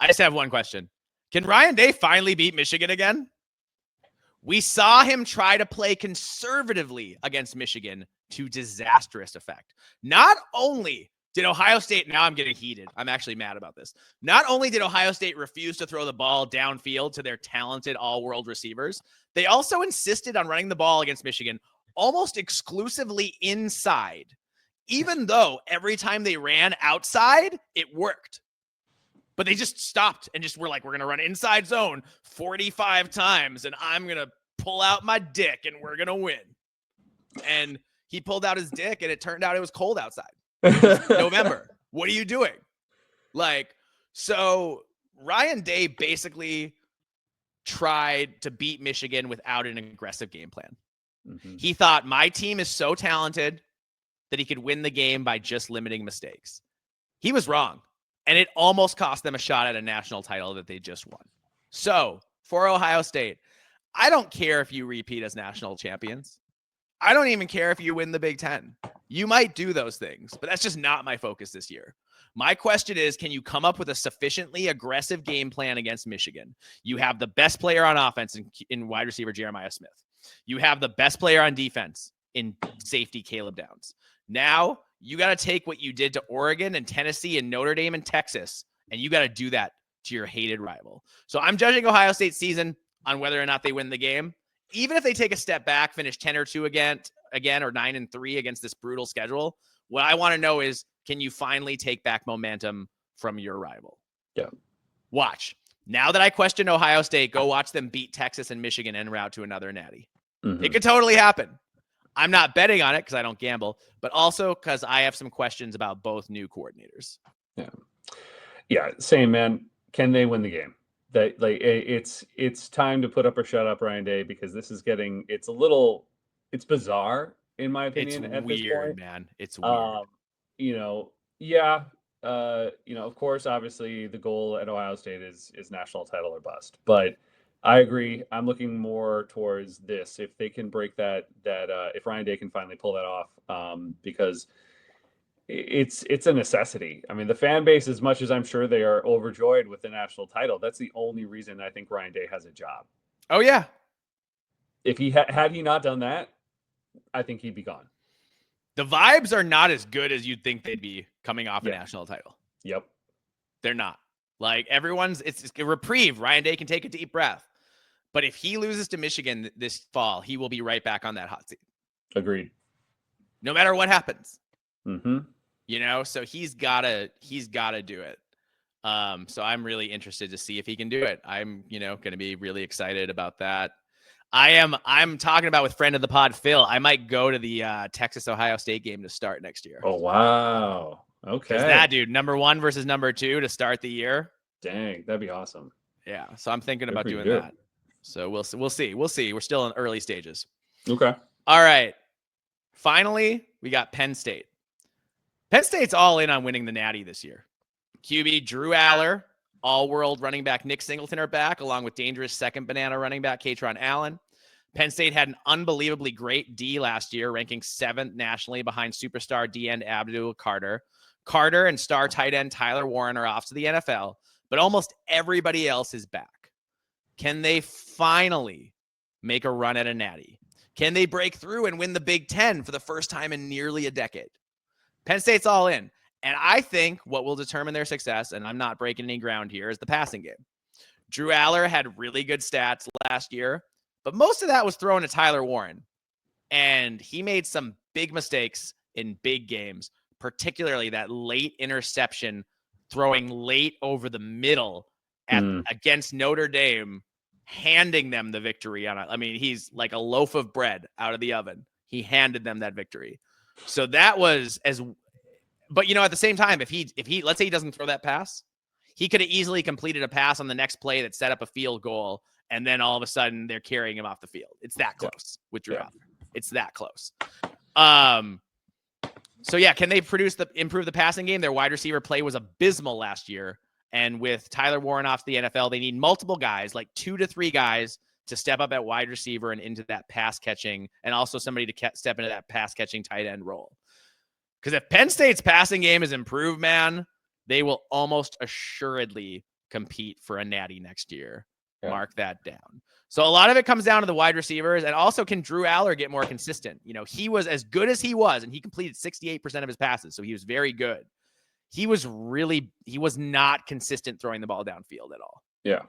just have one question. Can Ryan Day finally beat Michigan again? We saw him try to play conservatively against Michigan to disastrous effect. Not only did Ohio State, now I'm getting heated. I'm actually mad about this. Not only did Ohio State refuse to throw the ball downfield to their talented all-world receivers, they also insisted on running the ball against Michigan almost exclusively inside, even though every time they ran outside, it worked. But they just stopped and just were like, we're going to run inside zone 45 times, and I'm going to pull out my dick, and we're going to win. And he pulled out his dick, and it turned out it was cold outside. November. What are you doing? So Ryan Day basically tried to beat Michigan without an aggressive game plan. Mm-hmm. He thought, my team is so talented that he could win the game by just limiting mistakes. He was wrong. And it almost cost them a shot at a national title that they just won. So for Ohio State, I don't care if you repeat as national champions. I don't even care if you win the Big Ten. You might do those things, but that's just not my focus this year. My question is, can you come up with a sufficiently aggressive game plan against Michigan? You have the best player on offense in wide receiver Jeremiah Smith. You have the best player on defense in safety Caleb Downs. Now, you got to take what you did to Oregon and Tennessee and Notre Dame and Texas, and you got to do that to your hated rival. So I'm judging Ohio State's season on whether or not they win the game. Even if they take a step back, finish 10-2 again, or 9-3 against this brutal schedule, what I want to know is, can you finally take back momentum from your rival? Yeah. Watch. Now that I question Ohio State, go watch them beat Texas and Michigan en route to another natty. Mm-hmm. It could totally happen. I'm not betting on it because I don't gamble, but also because I have some questions about both new coordinators. Yeah, same, man. Can they win the game? That like it's time to put up or shut up, Ryan Day, because this is getting it's bizarre in my opinion. It's at weird, this point. man. It's weird. Of course, obviously the goal at Ohio State is national title or bust. But I agree. I'm looking more towards this. If they can break that if Ryan Day can finally pull that off, because it's a necessity. I mean, the fan base, as much as I'm sure they are overjoyed with the national title, that's the only reason I think Ryan Day has a job. Oh yeah. If he had he not done that, I think he'd be gone. The vibes are not as good as you'd think they'd be coming off a national title. Yep. They're not. Like it's a reprieve. Ryan Day can take a deep breath. But if he loses to Michigan this fall, he will be right back on that hot seat. Agreed. No matter what happens. Mm-hmm. So he's gotta do it. So I'm really interested to see if he can do it. I'm, going to be really excited about that. I'm talking about with friend of the pod, Phil. I might go to the Texas Ohio State game to start next year. Oh, wow. Okay. Because that dude, number 1 versus number 2 to start the year. Dang, that'd be awesome. Yeah. So I'm thinking about doing that. So we'll see. We're still in early stages. Okay. All right. Finally, we got Penn State. Penn State's all in on winning the Natty this year. QB Drew Aller, all-world running back Nick Singleton are back, along with dangerous second banana running back Katron Allen. Penn State had an unbelievably great D last year, ranking 7th nationally behind superstar D-end Abdul Carter. Carter and star tight end Tyler Warren are off to the NFL, but almost everybody else is back. Can they finally make a run at a Natty? Can they break through and win the Big Ten for the first time in nearly a decade? Penn State's all in. And I think what will determine their success, and I'm not breaking any ground here, is the passing game. Drew Aller had really good stats last year, but most of that was thrown to Tyler Warren. And he made some big mistakes in big games, particularly that late interception, throwing late over the middle against Notre Dame, handing them the victory on it. I mean, he's like a loaf of bread out of the oven. He handed them that victory. So that was but at the same time, if he let's say he doesn't throw that pass, he could have easily completed a pass on the next play that set up a field goal, and then all of a sudden they're carrying him off the field. It's that close with Drew Aller. It's that close. So yeah, can they improve the passing game? Their wide receiver play was abysmal last year, and with Tyler Warren off the NFL, they need multiple guys, like 2 to 3 guys, to step up at wide receiver and into that pass catching, and also somebody to step into that pass catching tight end role. Because if Penn State's passing game is improved, man, they will almost assuredly compete for a natty next year. Yeah. Mark that down. So a lot of it comes down to the wide receivers, and also can Drew Aller get more consistent? He was as good as he was, and he completed 68% of his passes, so he was very good. He was not consistent throwing the ball downfield at all. Yeah.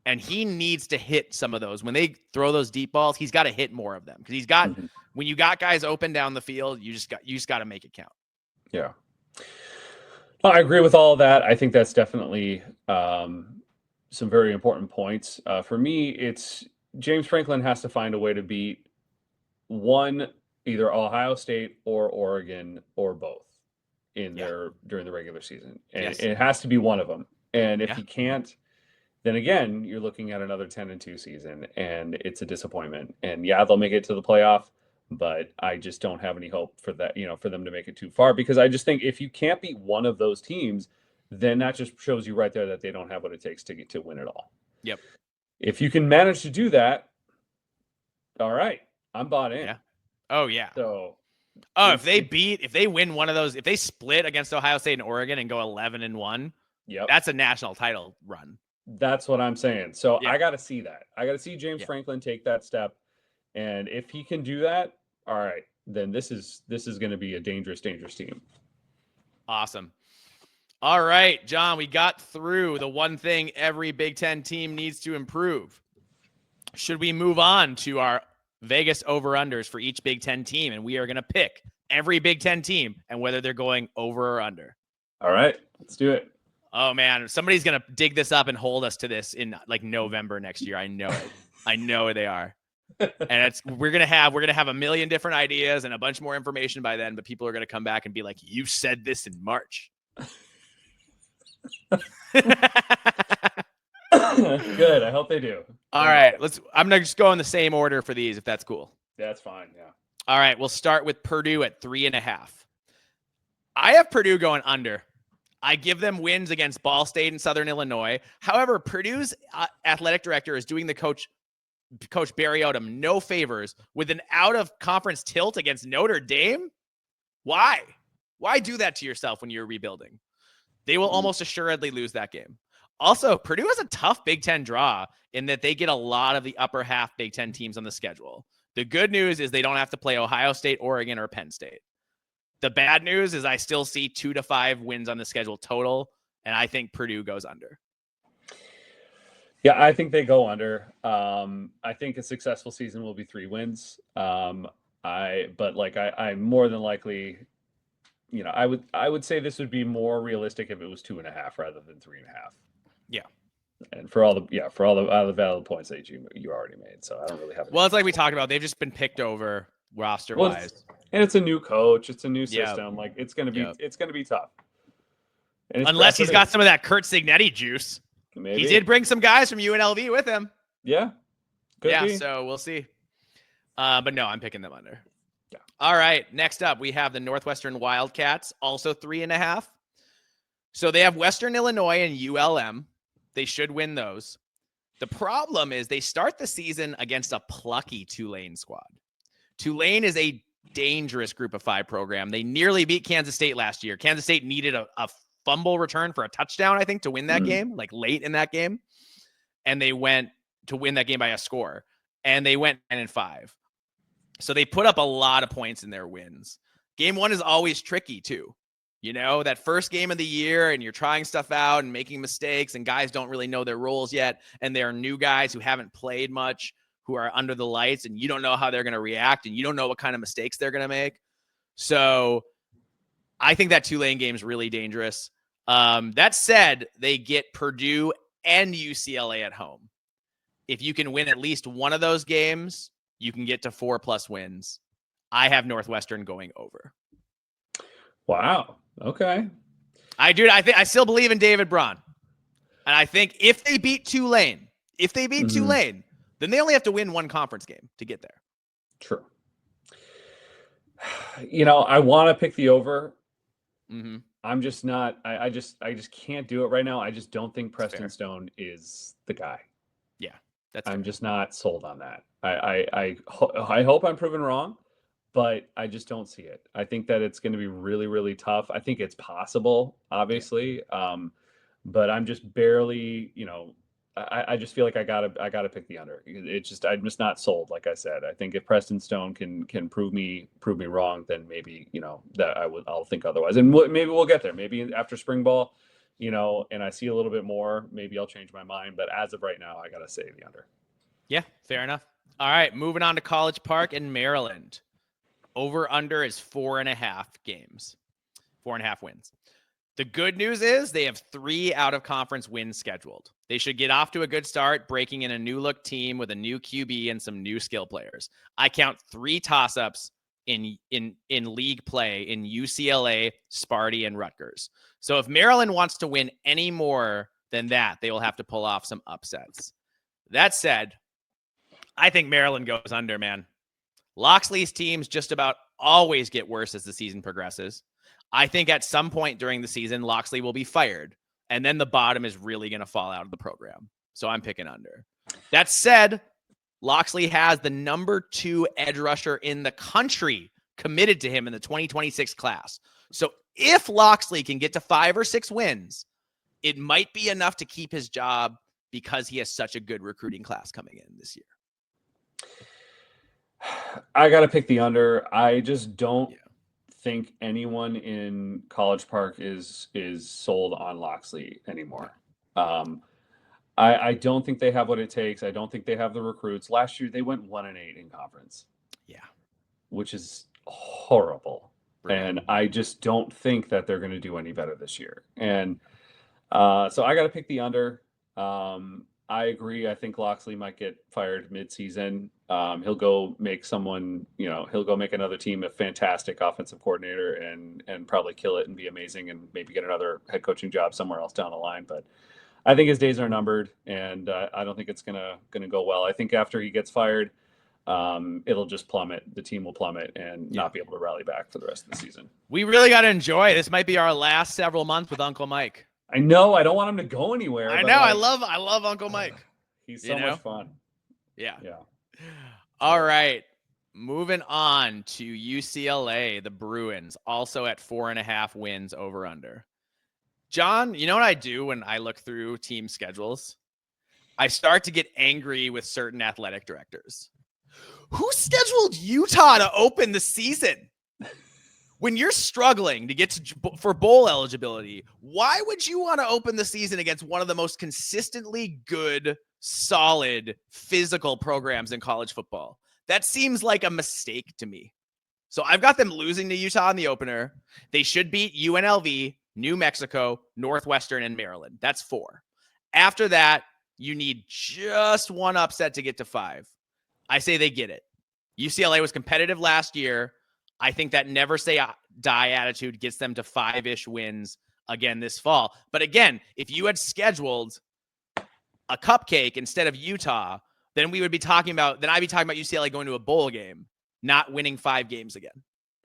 And he needs to hit some of those. When they throw those deep balls, he's got to hit more of them, because he's got when you got guys open down the field, you just got to make it count. Yeah. I agree with all of that. I think that's definitely some very important points. For me, it's James Franklin has to find a way to beat either Ohio State or Oregon or both during the regular season. And it has to be one of them. And if he can't, then again, you're looking at another 10-2 season, and it's a disappointment. And they'll make it to the playoff, but I just don't have any hope for that, for them to make it too far, because I just think if you can't beat one of those teams, then that just shows you right there that they don't have what it takes to win it all. Yep. If you can manage to do that, all right, I'm bought in. Yeah. Oh yeah. So, if they win one of those, if they split against Ohio State and Oregon and go 11-1, that's a national title run. That's what I'm saying. So I got to see that. I got to see James Franklin take that step. And if he can do that, all right, then this is going to be a dangerous team. Awesome. All right, John, we got through the one thing every Big Ten team needs to improve. Should we move on to our Vegas over-unders for each Big Ten team? And we are going to pick every Big Ten team and whether they're going over or under. All right, let's do it. Oh man, somebody's gonna dig this up and hold us to this in like November next year. I know it. I know they are. And we're gonna have a million different ideas and a bunch more information by then, but people are gonna come back and be like, "You said this in March." Good. I hope they do. All right, I'm gonna just go in the same order for these, if that's cool. That's fine. Yeah. All right, we'll start with Purdue at 3.5. I have Purdue going under. I give them wins against Ball State and Southern Illinois. However, Purdue's athletic director is doing the Coach Barry Odom no favors with an out-of-conference tilt against Notre Dame. Why? Why do that to yourself when you're rebuilding? They will almost assuredly lose that game. Also, Purdue has a tough Big Ten draw in that they get a lot of the upper half Big Ten teams on the schedule. The good news is they don't have to play Ohio State, Oregon, or Penn State. The bad news is I still see 2 to 5 wins on the schedule total, and I think Purdue goes under. Yeah, I think they go under. I think a successful season will be 3 wins. I'm more than likely, I would say this would be more realistic if it was 2.5 rather than 3.5. Yeah. And for all the valid points that you already made, so I don't really have. Well, it's like we talked about; they've just been picked over roster wise, and it's a new coach, it's a new system. Like it's gonna be tough. Unless he's got some of that Kurt Signetti juice. Maybe. He did bring some guys from UNLV with him. Yeah. Could be. So we'll see. But no, I'm picking them under. Yeah. All right. Next up, we have the Northwestern Wildcats, also 3.5. So they have Western Illinois and ULM. They should win those. The problem is they start the season against a plucky Tulane squad. Tulane is a dangerous group of 5 program. They nearly beat Kansas State last year. Kansas State needed a fumble return for a touchdown, I think, to win that game, like late in that game. And they went to win that game by a score. And they went 9-5. So they put up a lot of points in their wins. Game 1 is always tricky too. You know, that first game of the year and you're trying stuff out and making mistakes and guys don't really know their roles yet. And there are new guys who haven't played much, who are under the lights, and you don't know how they're going to react and you don't know what kind of mistakes they're going to make. So I think that Tulane game is really dangerous. That said, they get Purdue and UCLA at home. If you can win at least one of those games, you can get to 4+ wins. I have Northwestern going over. Wow. Okay. I still believe in David Braun. And I think if they beat Tulane, Tulane, then they only have to win one conference game to get there. True. I want to pick the over. Mm-hmm. I'm just not. I just can't do it right now. I just don't think Preston Stone is the guy. Yeah, I'm just not sold on that. I hope I'm proven wrong, but I just don't see it. I think that it's going to be really, really tough. I think it's possible, obviously, but I'm just barely. I just feel like I gotta pick the under. I'm just not sold. Like I said, I think if Preston Stone can prove me wrong, then maybe that I'll think otherwise, and maybe we'll get there. Maybe after spring ball, and I see a little bit more, maybe I'll change my mind. But as of right now, I gotta say the under. Yeah, fair enough. All right, moving on to College Park in Maryland. Over under is 4.5 games, 4.5 wins. The good news is they have 3 out-of-conference wins scheduled. They should get off to a good start, breaking in a new-look team with a new QB and some new skill players. I count 3 toss-ups in league play in UCLA, Sparty, and Rutgers. So if Maryland wants to win any more than that, they will have to pull off some upsets. That said, I think Maryland goes under, man. Loxley's teams just about always get worse as the season progresses. I think at some point during the season, Loxley will be fired, and then the bottom is really going to fall out of the program. So I'm picking under. That said, Loxley has the number 2 edge rusher in the country committed to him in the 2026 class. So if Loxley can get to 5 or 6 wins, it might be enough to keep his job because he has such a good recruiting class coming in this year. I got to pick the under. I just don't think anyone in College Park is sold on Loxley anymore. I don't think they have what it takes. I don't think they have the recruits. Last year they went 1-8 in conference. Yeah. Which is horrible. Right. And I just don't think that they're going to do any better this year. And So I got to pick the under. I agree. I think Loxley might get fired mid-season. He'll go make someone, he'll go make another team a fantastic offensive coordinator and probably kill it and be amazing and maybe get another head coaching job somewhere else down the line. But I think his days are numbered, and I don't think it's gonna go well. I think after he gets fired, it'll just plummet. The team will plummet and not be able to rally back for the rest of the season. We really got to enjoy. This might be our last several months with Uncle Mike. I know. I don't want him to go anywhere. I know. I love Uncle Mike. He's so much fun. Yeah. Yeah. All right. Moving on to UCLA, the Bruins, also at 4.5 wins over under. John, you know what I do when I look through team schedules? I start to get angry with certain athletic directors. Who scheduled Utah to open the season? When you're struggling to get for bowl eligibility, why would you want to open the season against one of the most consistently good, solid, physical programs in college football? That seems like a mistake to me. So I've got them losing to Utah in the opener. They should beat UNLV, New Mexico, Northwestern, and Maryland. That's 4. After that, you need just one upset to get to 5. I say they get it. UCLA was competitive last year. I think that never say die attitude gets them to 5-ish wins again this fall. But again, if you had scheduled a cupcake instead of Utah, then I'd be talking about UCLA going to a bowl game, not winning 5 games again.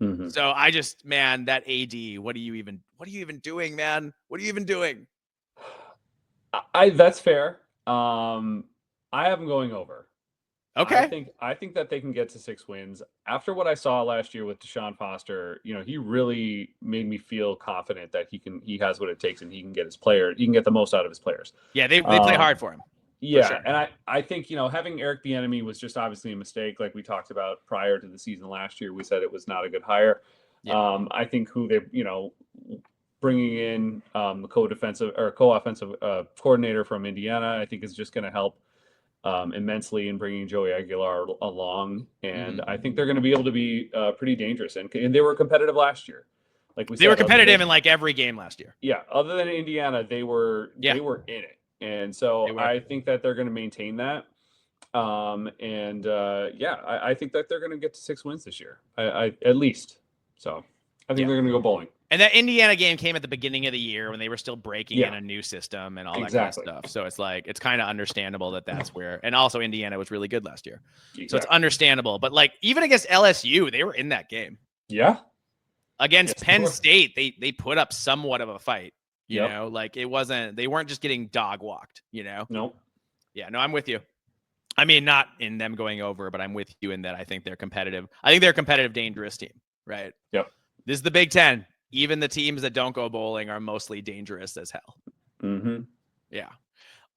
Mm-hmm. So that AD, what are you even doing, man? What are you even doing? That's fair. I have them going over. Okay. I think that they can get to 6 wins. After what I saw last year with Deshaun Foster, he really made me feel confident that he has what it takes and he can get the most out of his players. Yeah, they play hard for him. Yeah, sure. And I think, having Eric Bieniemy was just obviously a mistake, like we talked about prior to the season last year. We said it was not a good hire. Yeah. I think who they, bringing in the co-offensive coordinator from Indiana, I think is just going to help immensely in bringing Joey Aguilar along, and I think they're going to be able to be pretty dangerous. And they were competitive last year, like we said. They were competitive in like every game last year. Yeah, other than Indiana, they were in it, and so I think that they're going to maintain that. I think that they're going to get to 6 wins this year, I at least. So I think they're going to go bowling. And that Indiana game came at the beginning of the year when they were still breaking in a new system and all that kind of stuff. So it's kind of understandable that's where, and also Indiana was really good last year. Exactly. So it's understandable. But even against LSU, they were in that game. Yeah. Against Penn State, they put up somewhat of a fight. You know, they weren't just getting dog walked, Nope. Yeah, no, I'm with you. I mean, not in them going over, but I'm with you in that I think they're competitive. I think they're a competitive, dangerous team, right? Yep. This is the Big Ten. Even the teams that don't go bowling are mostly dangerous as hell. Mm-hmm. Yeah.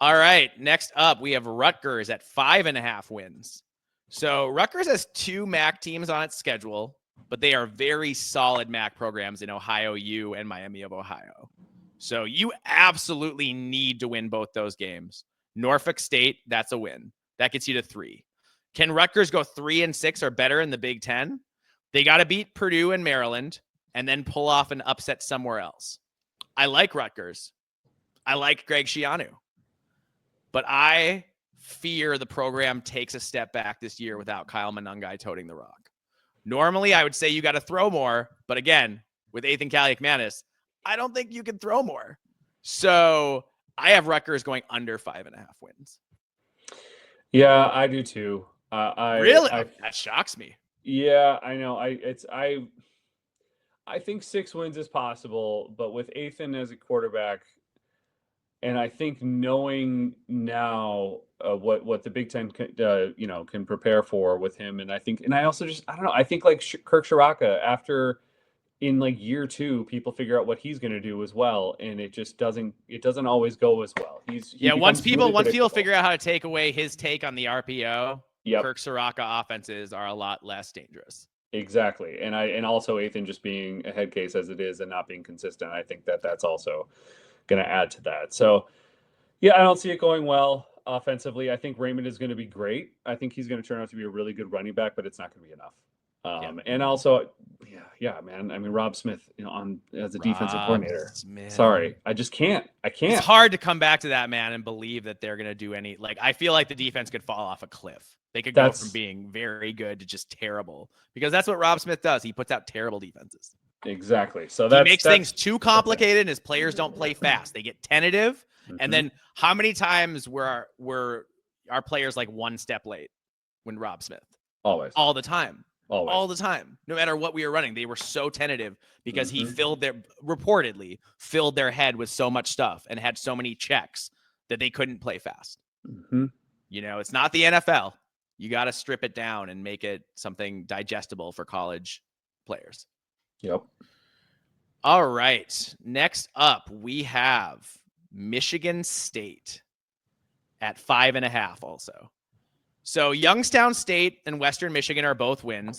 All right. Next up, we have Rutgers at 5.5 wins. So Rutgers has 2 MAC teams on its schedule, but they are very solid MAC programs in Ohio U and Miami of Ohio. So you absolutely need to win both those games. Norfolk State, that's a win. That gets you to 3. Can Rutgers go 3-6 or better in the Big Ten? They got to beat Purdue and Maryland and then pull off an upset somewhere else. I like Rutgers. I like Greg Schiano. But I fear the program takes a step back this year without Kyle Monangai toting the rock. Normally, I would say you got to throw more. But again, with Ethan Kaliakmanis, I don't think you can throw more. So I have Rutgers going under 5.5 wins. Yeah, I do too. Really? That shocks me. Yeah, I know. I think 6 wins is possible, but with Ethan as a quarterback, and I think knowing now what the Big Ten can prepare for with him, and I think I don't know. I think like Kirk Shiraka, after in like year 2, people figure out what he's going to do as well, and it just doesn't always go as well. Once people figure out how to take away his take on the RPO, Kirk Shiraka offenses are a lot less dangerous. Exactly. And also Ethan just being a head case as it is and not being consistent. I think that's also going to add to that. So, yeah, I don't see it going well offensively. I think Raymond is going to be great. I think he's going to turn out to be a really good running back, but it's not going to be enough. And also, yeah, man. I mean, Rob Smith, as a defensive Rob coordinator. Smith. Sorry, I just can't. I can't. It's hard to come back to that, man, and believe that they're going to do any. Like, I feel like the defense could fall off a cliff. They could go from being very good to just terrible, because that's what Rob Smith does. He puts out terrible defenses. Exactly. So he makes things too complicated, and his players don't play fast. They get tentative, and then how many times were our players like one step late when Rob Smith? Always. All the time. Always. All the time. No matter what we were running, they were so tentative because he reportedly filled their head with so much stuff and had so many checks that they couldn't play fast. It's not the NFL. You got to strip it down and make it something digestible for college players. Yep. All right. Next up, we have Michigan State at 5.5 also. So Youngstown State and Western Michigan are both wins.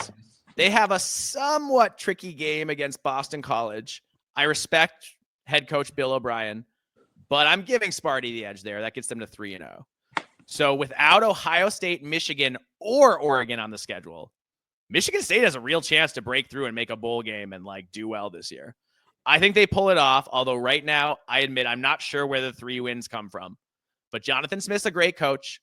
They have a somewhat tricky game against Boston College. I respect head coach Bill O'Brien, but I'm giving Sparty the edge there. That gets them to 3-0. So without Ohio State, Michigan, or Oregon on the schedule, Michigan State has a real chance to break through and make a bowl game and do well this year. I think they pull it off, although right now, I admit I'm not sure where the 3 wins come from. But Jonathan Smith's a great coach.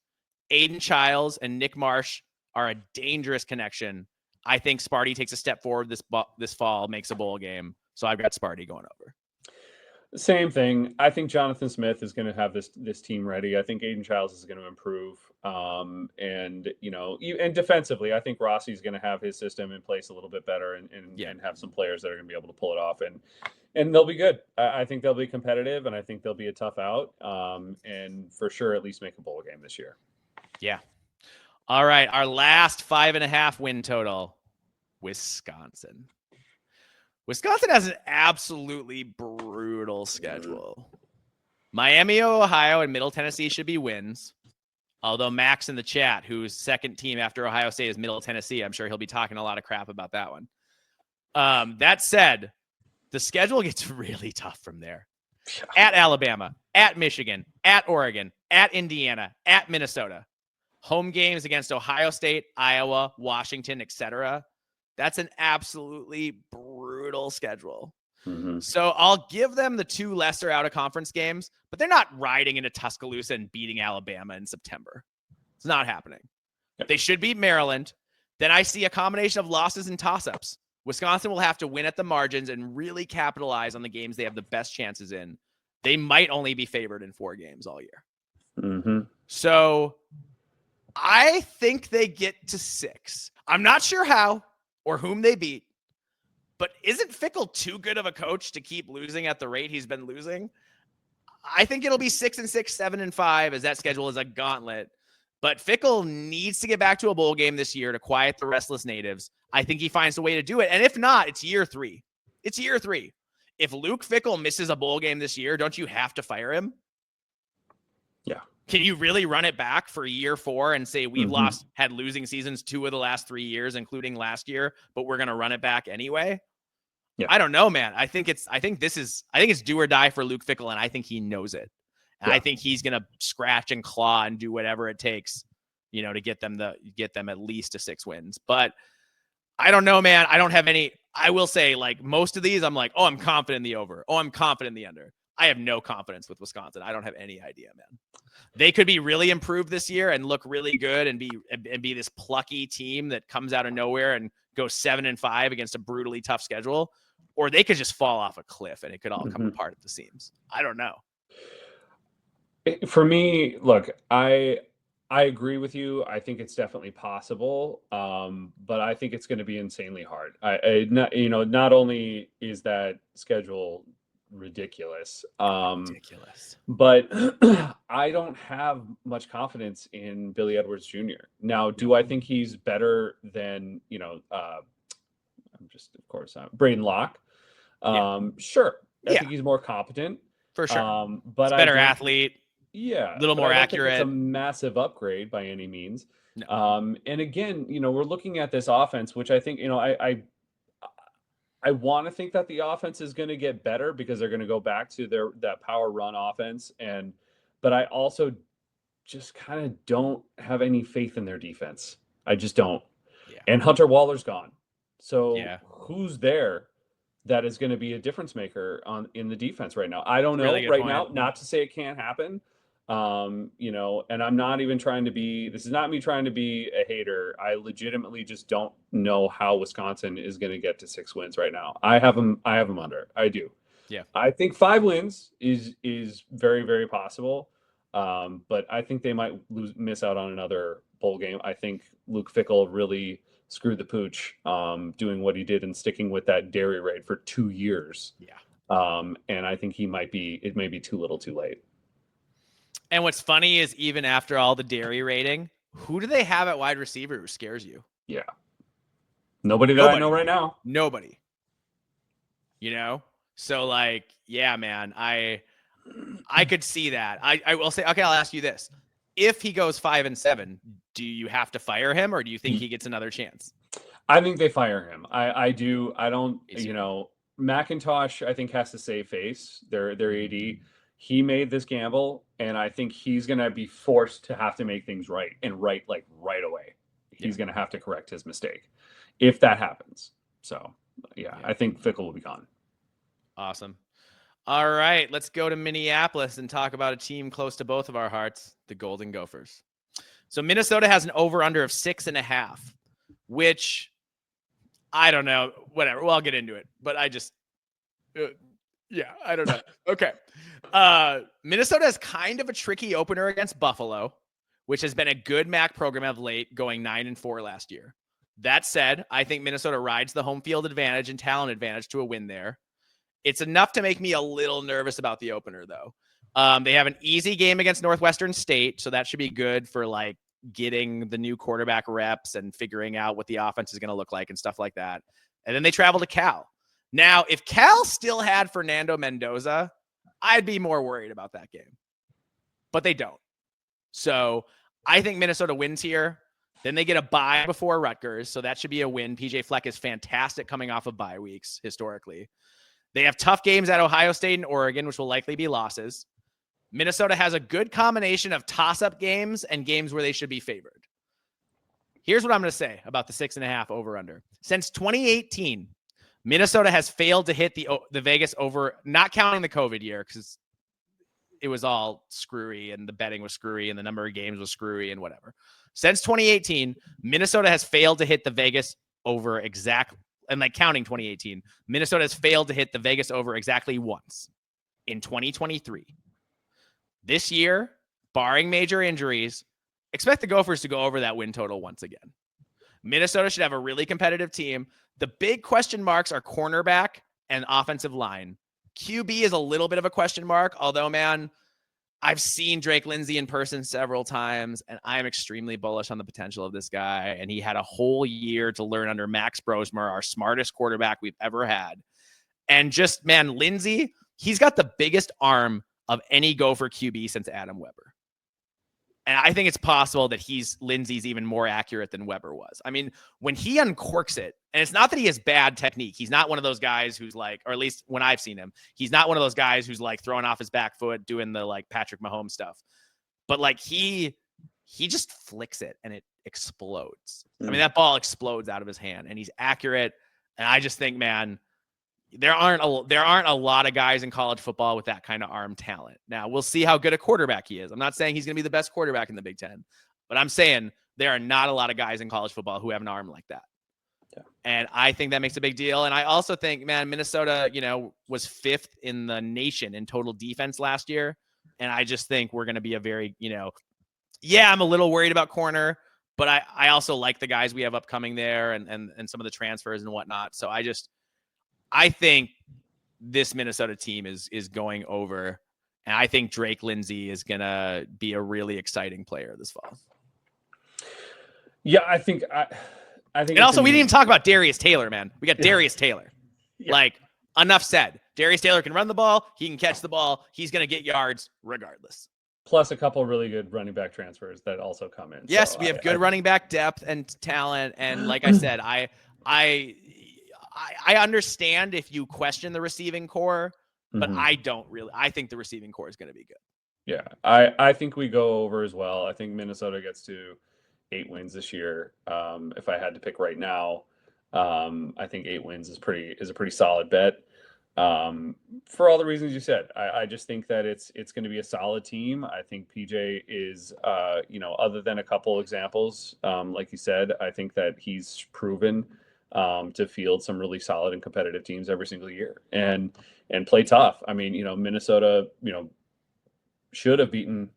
Aiden Childs and Nick Marsh are a dangerous connection. I think Sparty takes a step forward this fall, makes a bowl game. So I've got Sparty going over. Same thing. I think Jonathan Smith is going to have this team ready. I think Aiden Childs is going to improve. And defensively, I think Rossi's going to have his system in place a little bit better and have some players that are going to be able to pull it off. And they'll be good. I think they'll be competitive, and I think they'll be a tough out. And for sure, at least make a bowl game this year. Yeah. All right. Our last 5.5 win total, Wisconsin. Wisconsin has an absolutely brutal schedule. Miami, Ohio, and Middle Tennessee should be wins. Although Max in the chat, whose second team after Ohio State is Middle Tennessee, I'm sure he'll be talking a lot of crap about that one. That said, the schedule gets really tough from there. At Alabama, at Michigan, at Oregon, at Indiana, at Minnesota. Home games against Ohio State, Iowa, Washington, etc. That's an absolutely brutal schedule. So I'll give them the 2 lesser out-of-conference games, but they're not riding into Tuscaloosa and beating Alabama in September. It's not happening. Yep. They should beat Maryland. Then I see a combination of losses and toss-ups. Wisconsin will have to win at the margins and really capitalize on the games they have the best chances in. They might only be favored in 4 games all year. So I think they get to 6. I'm not sure how or whom they beat, but isn't Fickell too good of a coach to keep losing at the rate he's been losing? I think it'll be 6-6, 7-5, as that schedule is a gauntlet. But Fickell needs to get back to a bowl game this year to quiet the restless natives. I think he finds a way to do it. And if not, it's year 3. It's year 3. If Luke Fickell misses a bowl game this year, don't you have to fire him? Yeah. Can you really run it back for year 4 and say we've had losing seasons 2 of the last 3 years, including last year, but we're going to run it back anyway? Yeah. I don't know, man. I think it's do or die for Luke Fickell, and I think he knows it. And I think he's going to scratch and claw and do whatever it takes, to get them at least to 6 wins. But I don't know, man. I don't have any. I will say, most of these, I'm like, oh, I'm confident in the over. Oh, I'm confident in the under. I have no confidence with Wisconsin. I don't have any idea, man. They could be really improved this year and look really good and be this plucky team that comes out of nowhere and go 7-5 against a brutally tough schedule, or they could just fall off a cliff and it could all come apart at the seams. I don't know. For me, look, I agree with you. I think it's definitely possible, but I think it's going to be insanely hard. Not only is that schedule ridiculous, but I don't have much confidence in Billy Edwards Jr. Now, do I think he's better than Braden Locke? Sure. I think he's more competent for sure. But he's better athlete. Yeah, a little more accurate. It's a massive upgrade by any means. No. And again, we're looking at this offense, which I think, I want to think that the offense is going to get better because they're going to go back to that power run offense. But I also just kind of don't have any faith in their defense. I just don't. Yeah. And Hunter Waller's gone. So who's there that is going to be a difference maker in the defense right now? I don't know Really good right point. now. Not to say it can't happen, and I'm not even trying to be. This is not me trying to be a hater. I legitimately just don't know how Wisconsin is going to get to 6 wins right now. I have them. Under. I do. Yeah. I think 5 wins is very, very possible. But I think they might miss out on another bowl game. I think Luke Fickell really screwed the pooch, doing what he did and sticking with that dairy rate for 2 years. Yeah. And I think it may be too little too late. And what's funny is even after all the dairy rating, who do they have at wide receiver who scares you? Yeah. Nobody that I know right now. Nobody. So like, yeah, man, I could see that. I will say, okay, I'll ask you this. If he goes 5-7, do you have to fire him or do you think he gets another chance? I think they fire him. I do. I don't, McIntosh, I think, has to save face. Their AD. He made this gamble, and I think he's going to be forced to have to make things right right away. He's going to have to correct his mistake if that happens. So, yeah, I think Fickell will be gone. Awesome. All right, let's go to Minneapolis and talk about a team close to both of our hearts, the Golden Gophers. So Minnesota has an over-under of 6.5, which I don't know. Whatever. Well, I'll get into it. But I just, I don't know. Okay. Minnesota has kind of a tricky opener against Buffalo, which has been a good MAC program of late, going 9-4 last year. That said, I think Minnesota rides the home field advantage and talent advantage to a win there. It's enough to make me a little nervous about the opener, though. They have an easy game against Northwestern State, so that should be good for like getting the new quarterback reps and figuring out what the offense is going to look like and stuff like that. And then they travel to Cal. Now, if Cal still had Fernando Mendoza, I'd be more worried about that game. But they don't. So I think Minnesota wins here. Then they get a bye before Rutgers, so that should be a win. PJ Fleck is fantastic coming off of bye weeks historically. They have tough games at Ohio State and Oregon, which will likely be losses. Minnesota has a good combination of toss-up games and games where they should be favored. Here's what I'm going to say about the 6.5 over-under. Since 2018, Minnesota has failed to hit the Vegas over, not counting the COVID year, because it was all screwy and the betting was screwy and the number of games was screwy and whatever. Since 2018, Minnesota has failed to hit the Vegas over exactly. And like counting 2018, Minnesota has failed to hit the Vegas over exactly once in 2023. This year, barring major injuries, expect the Gophers to go over that win total once again. Minnesota should have a really competitive team. The big question marks are cornerback and offensive line. QB is a little bit of a question mark, although, man, I've seen Drake Lindsay in person several times, and I am extremely bullish on the potential of this guy. And he had a whole year to learn under Max Brosmer, our smartest quarterback we've ever had. And just, man, Lindsay, he's got the biggest arm of any Gopher QB since Adam Weber. And I think it's possible that Lindsay's even more accurate than Weber was. I mean, when he uncorks it, and it's not that he has bad technique. He's not one of those guys who's like, or at least when I've seen him, he's not one of those guys who's like throwing off his back foot, doing the like Patrick Mahomes stuff. But like he just flicks it and it explodes. I mean, that ball explodes out of his hand and he's accurate. And I just think, man, there aren't a lot of guys in college football with that kind of arm talent. Now, we'll see how good a quarterback he is. I'm not saying he's going to be the best quarterback in the Big Ten, but I'm saying there are not a lot of guys in college football who have an arm like that. Yeah. And I think that makes a big deal. And I also think, man, Minnesota, was 5th in the nation in total defense last year. And I just think we're going to be a very, I'm a little worried about corner, but I also like the guys we have upcoming there and some of the transfers and whatnot. So I think this Minnesota team is going over, and I think Drake Lindsay is going to be a really exciting player this fall. Yeah, I think. And also, we didn't even talk about Darius Taylor, man. We got Darius Taylor. Yeah. Like, enough said. Darius Taylor can run the ball. He can catch the ball. He's going to get yards regardless. Plus a couple really good running back transfers that also come in. Yes, so we have good running back depth and talent. And like I said, I understand if you question the receiving core, but I don't really. I think the receiving core is going to be good. Yeah, I think we go over as well. I think Minnesota gets to 8 wins this year. If I had to pick right now, I think 8 wins is a pretty solid bet. For all the reasons you said, I just think that it's going to be a solid team. I think PJ is, other than a couple examples, like you said, I think that he's proven to field some really solid and competitive teams every single year and play tough. I mean, Minnesota, should have beaten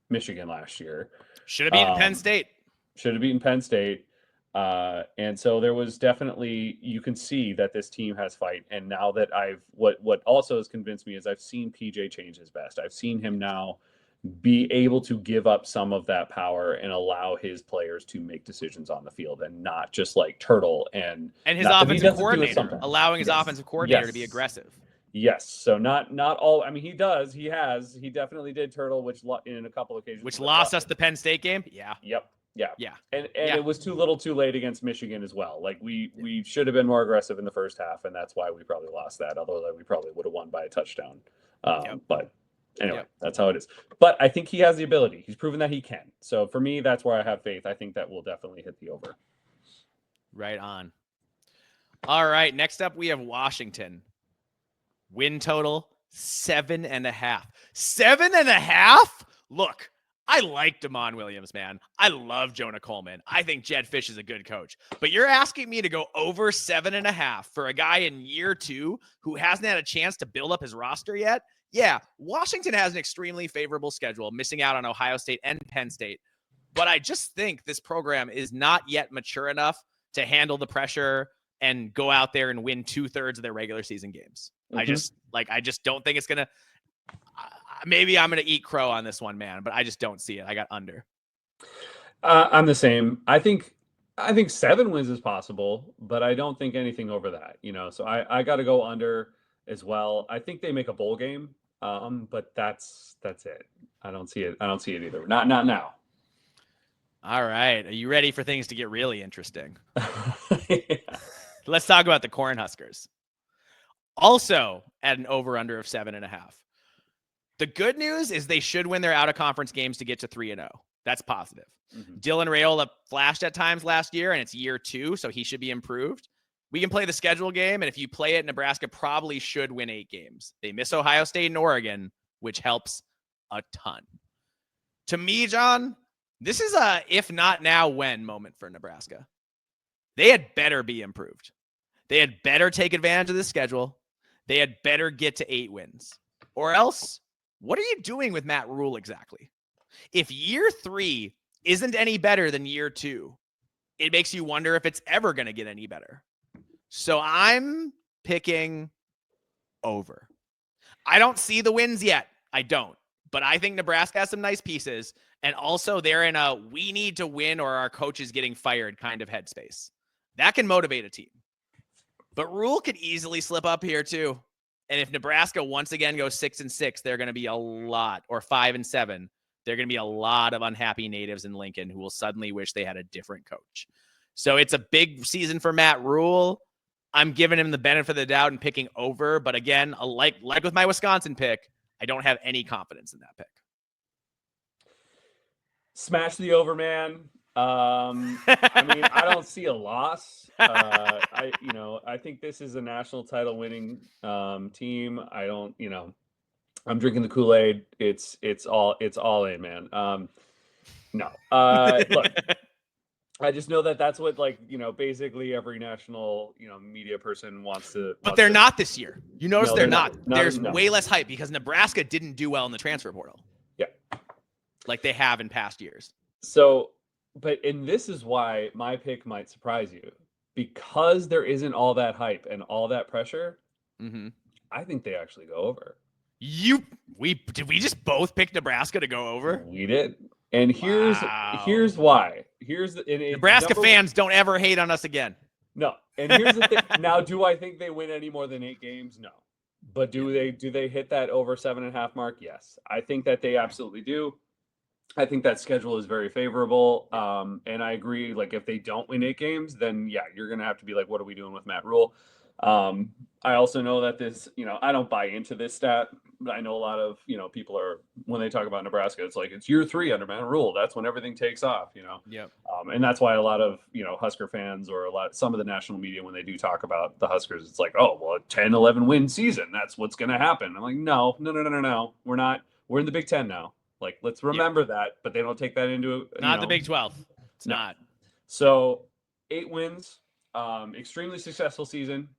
Michigan last year. Should have beaten Penn State. Should have beaten Penn State. And so there was definitely, you can see that this team has fight. And now that what also has convinced me is I've seen PJ change his best. I've seen him now be able to give up some of that power and allow his players to make decisions on the field and not just like turtle and his offensive coordinator, allowing his offensive coordinator to be aggressive. Yes. So not all. I mean, he definitely did turtle, which in a couple occasions, which lost us the Penn State game. Yeah. Yep. Yeah. And it was too little, too late against Michigan as well. Like we should have been more aggressive in the first half, and that's why we probably lost that. Although we probably would have won by a touchdown. But anyway, that's how it is. But I think he has the ability. He's proven that he can. So for me, that's where I have faith. I think that will definitely hit the over. Right on. All right. Next up, we have Washington. Win total 7.5. 7.5? Look, I like Damon Williams, man. I love Jonah Coleman. I think Jed Fish is a good coach. But you're asking me to go over 7.5 for a guy in year 2 who hasn't had a chance to build up his roster yet? Yeah, Washington has an extremely favorable schedule, missing out on Ohio State and Penn State. But I just think this program is not yet mature enough to handle the pressure and go out there and win 2/3 of their regular season games. Mm-hmm. I just don't think it's going to, maybe I'm going to eat crow on this one, man, but I just don't see it. I got under. I'm the same. I think 7 wins is possible, but I don't think anything over that, so I got to go under as well. I think they make a bowl game. But that's it. I don't see it either. Not now. All right. Are you ready for things to get really interesting? Yeah. Let's talk about the Cornhuskers. Also at an over-under of 7.5. The good news is they should win their out-of-conference games to get to 3-0. That's positive. Mm-hmm. Dylan Raiola flashed at times last year, and it's year 2, so he should be improved. We can play the schedule game, and if you play it, Nebraska probably should win 8 games. They miss Ohio State and Oregon, which helps a ton. To me, John, this is a if not now, when moment for Nebraska. They had better be improved. They had better take advantage of the schedule. They had better get to 8 wins. Or else, what are you doing with Matt Rule exactly? If year 3 isn't any better than year 2, it makes you wonder if it's ever going to get any better. So I'm picking over. I don't see the wins yet. I don't. But I think Nebraska has some nice pieces. And also they're in a we need to win or our coach is getting fired kind of headspace. That can motivate a team. But Rule could easily slip up here too. And if Nebraska once again goes 6-6, they're going to be a lot, or 5-7. They're going to be a lot of unhappy natives in Lincoln who will suddenly wish they had a different coach. So it's a big season for Matt Rule. I'm giving him the benefit of the doubt and picking over. But again, like with my Wisconsin pick, I don't have any confidence in that pick. Smash the over, man. I mean, I don't see a loss. I think this is a national title winning team. I don't, I'm drinking the Kool-Aid. It's all in, man. No. Look, I just know that that's what, basically every national, media person wants to. But they're not this year. You notice they're not. There's way less hype because Nebraska didn't do well in the transfer portal. Yeah. Like they have in past years. So, and this is why my pick might surprise you. Because there isn't all that hype and all that pressure, I think they actually go over. Did we just both pick Nebraska to go over? We did. And here's why. Nebraska fans don't ever hate on us again. No. And here's the thing. Now, do I think they win any more than 8 games? No. But do they hit that over 7.5 mark? Yes. I think that they absolutely do. I think that schedule is very favorable. And I agree, if they don't win 8 games, then yeah, you're going to have to be like, what are we doing with Matt Rule? I also know that this, I don't buy into this stat, but I know a lot of, people are, when they talk about Nebraska, it's like, it's year 3 under Matt Rule. That's when everything takes off. Yep. And that's why a lot of, Husker fans or some of the national media, when they do talk about the Huskers, it's like, oh, well, a 10, 11 win season, that's what's going to happen. I'm like, no. We're not, we're in the Big Ten now. Like, let's remember that, but they don't take that into, Not the Big 12. It's no. not. So 8 wins, extremely successful season.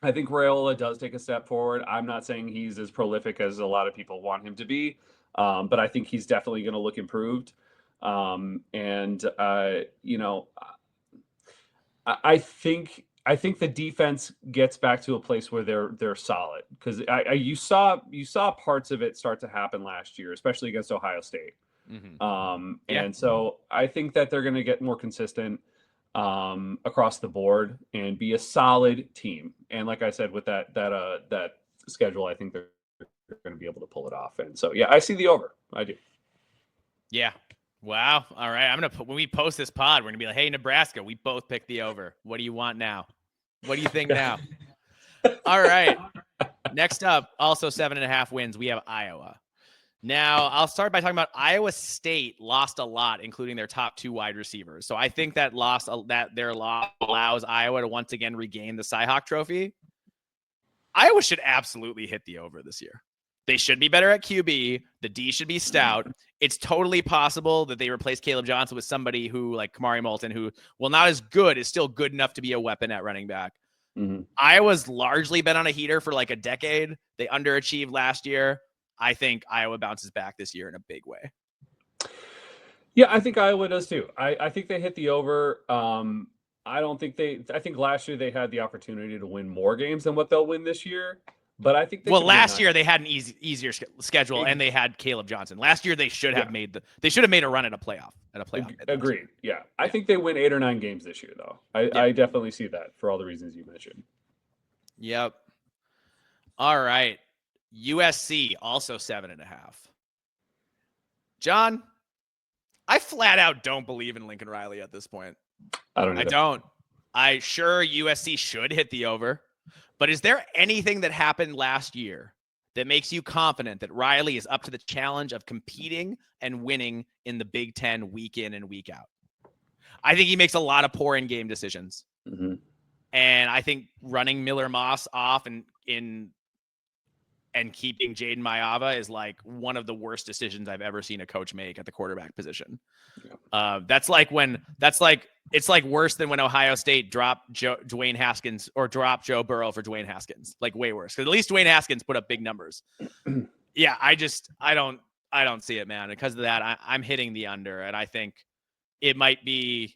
I think Raiola does take a step forward. I'm not saying he's as prolific as a lot of people want him to be, but I think he's definitely going to look improved. I think the defense gets back to a place where they're solid, because you saw parts of it start to happen last year, especially against Ohio State. Mm-hmm. And so I think that they're going to get more consistent across the board and be a solid team. And like I said, with that schedule, I think they're going to be able to pull it off. And so, yeah, I see the over. I do. Yeah. Wow. All right. I'm going to when we post this pod, we're going to be like, hey, Nebraska, we both picked the over. What do you want now? What do you think now? All right. Next up, also 7.5 wins. We have Iowa. Now, I'll start by talking about Iowa State lost a lot, including their top 2 wide receivers. So I think their loss allows Iowa to once again regain the Cy-Hawk Trophy. Iowa should absolutely hit the over this year. They should be better at QB. The D should be stout. It's totally possible that they replace Caleb Johnson with somebody who, like Kamari Moulton, who, well, not as good, is still good enough to be a weapon at running back. Mm-hmm. Iowa's largely been on a heater for like a decade. They underachieved last year. I think Iowa bounces back this year in a big way. Yeah, I think Iowa does too. I think they hit the over. I think last year they had the opportunity to win more games than what they'll win this year. But I think last year they had an easier schedule, and they had Caleb Johnson. Last year they should have made a run at a playoff. Agreed. Yeah. I think they win 8 or 9 games this year, though. I definitely see that for all the reasons you mentioned. Yep. All right. USC also 7.5. John, I flat out don't believe in Lincoln Riley at this point. I don't. USC should hit the over, but is there anything that happened last year that makes you confident that Riley is up to the challenge of competing and winning in the Big Ten week in and week out? I think he makes a lot of poor in-game decisions. Mm-hmm. And I think running Miller Moss off and keeping Jaden Maiava is like one of the worst decisions I've ever seen a coach make at the quarterback position. Yeah. It's like worse than when Ohio State dropped Dwayne Haskins or dropped Joe Burrow for Dwayne Haskins. Like way worse, because at least Dwayne Haskins put up big numbers. Yeah, I don't see it, man. Because of that, I'm hitting the under, and I think it might be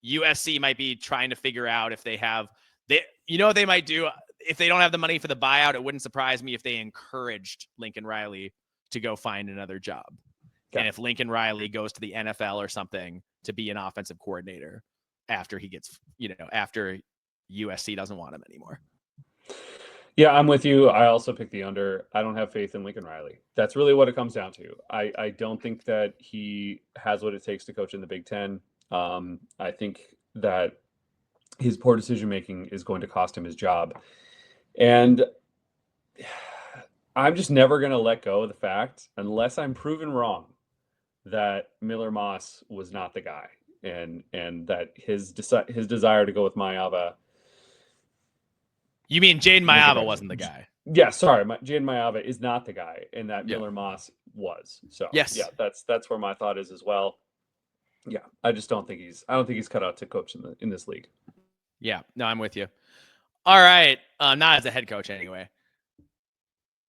USC might be trying to figure out if they have what they might do. If they don't have the money for the buyout, it wouldn't surprise me if they encouraged Lincoln Riley to go find another job. Okay. And if Lincoln Riley goes to the NFL or something to be an offensive coordinator after he gets, after USC doesn't want him anymore. Yeah, I'm with you. I also picked the under. I don't have faith in Lincoln Riley. That's really what it comes down to. I don't think that he has what it takes to coach in the Big Ten. I think that his poor decision-making is going to cost him his job. And I'm just never going to let go of the fact, unless I'm proven wrong, that Miller Moss was not the guy, and that his desire to go with Maiava. You mean Jaden Maiava wasn't the guy? Yeah, sorry, Jaden Maiava is not the guy, and that Miller Moss was. So yes, yeah, that's where my thought is as well. Yeah, I don't think he's cut out to coach in this league. Yeah, no, I'm with you. All right. Not as a head coach anyway.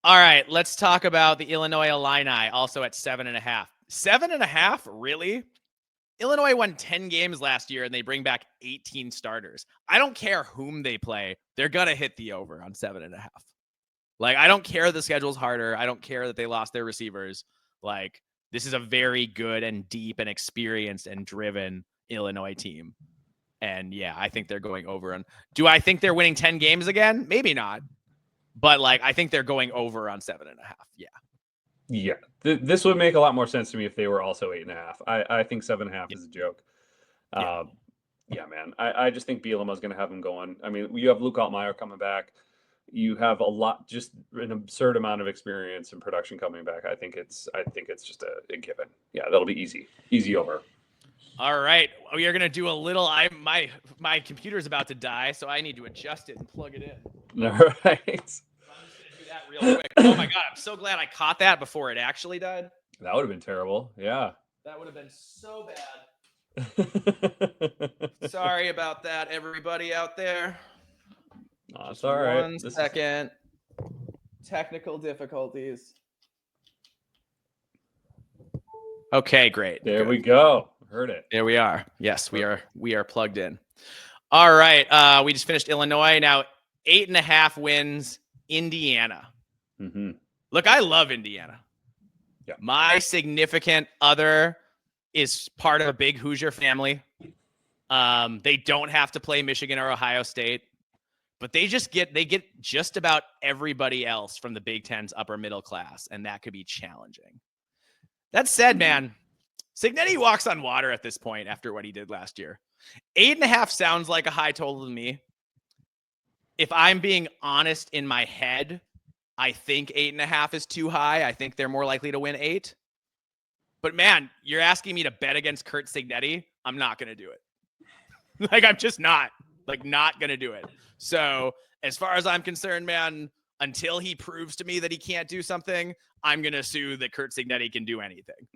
All right. Let's talk about the Illinois Illini, also at 7.5. 7.5? Really? Illinois won 10 games last year, and they bring back 18 starters. I don't care whom they play. They're going to hit the over on 7.5. Like, I don't care the schedule's harder. I don't care that they lost their receivers. Like, this is a very good and deep and experienced and driven Illinois team. And yeah, I think they're going over. And do I think they're winning 10 games again? Maybe not. But like, I think they're going over on 7.5. Yeah. Yeah. This would make a lot more sense to me if they were also 8.5. I think 7.5 is a joke. Yeah, man. I just think Bielema's going to have him going. I mean, you have Luke Altmaier coming back. You have just an absurd amount of experience and production coming back. I think it's just a given. Yeah, that'll be easy over. All right, we are gonna do a little. My computer's about to die, so I need to adjust it and plug it in. All right. I'm just gonna do that real quick. Oh my god, I'm so glad I caught that before it actually died. That would have been terrible. Yeah. That would have been so bad. Sorry about that, everybody out there. It's all right. 1 second. Technical difficulties. Okay, great. There we go. Heard it. There we are. Yes, we are plugged in. All right. We just finished Illinois. Now 8.5 wins, Indiana. Mm-hmm. Look, I love Indiana. Yeah. My significant other is part of a big Hoosier family. They don't have to play Michigan or Ohio State, but they get just about everybody else from the Big Ten's upper middle class, and that could be challenging. That said, man, Cignetti walks on water at this point after what he did last year. 8.5 sounds like a high total to me. If I'm being honest in my head, I think 8.5 is too high. I think they're more likely to win 8. But man, you're asking me to bet against Curt Cignetti. I'm not going to do it. I'm just not going to do it. So as far as I'm concerned, man, until he proves to me that he can't do something, I'm going to assume that Curt Cignetti can do anything.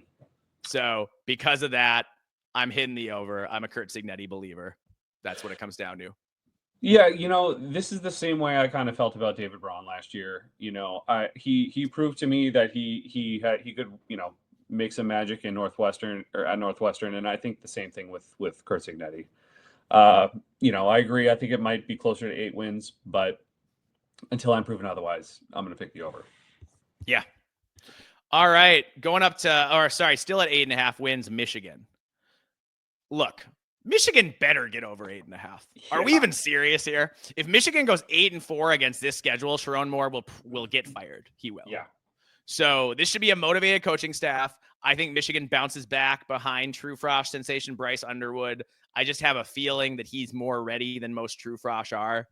So because of that, I'm hitting the over. I'm a Curt Cignetti believer. That's what it comes down to. Yeah, this is the same way I kind of felt about David Braun last year. He proved to me that he could, make some magic in Northwestern or at Northwestern, and I think the same thing with Curt Cignetti. I agree. I think it might be closer to 8 wins, but until I'm proven otherwise, I'm going to pick the over. Yeah. All right, still at 8.5 wins, Michigan. Look, Michigan better get over 8.5. Yeah. Are we even serious here? If Michigan goes 8-4 against this schedule, Sharon Moore will get fired. He will. Yeah. So this should be a motivated coaching staff. I think Michigan bounces back behind True Frosh sensation Bryce Underwood. I just have a feeling that he's more ready than most True Frosh are.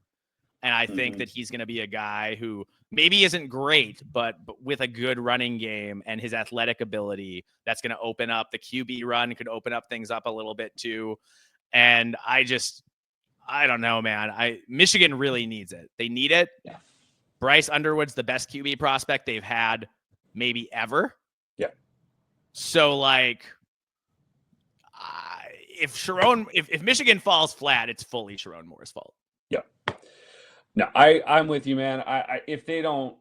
And I think that he's going to be a guy who maybe isn't great, but with a good running game and his athletic ability, that's going to open up the QB run, could open up things up a little bit too. And I don't know, man. Michigan really needs it. They need it. Yeah. Bryce Underwood's the best QB prospect they've had maybe ever. Yeah. So if Michigan falls flat, it's fully Sharon Moore's fault. Yeah. No, I'm with you, man. If they don't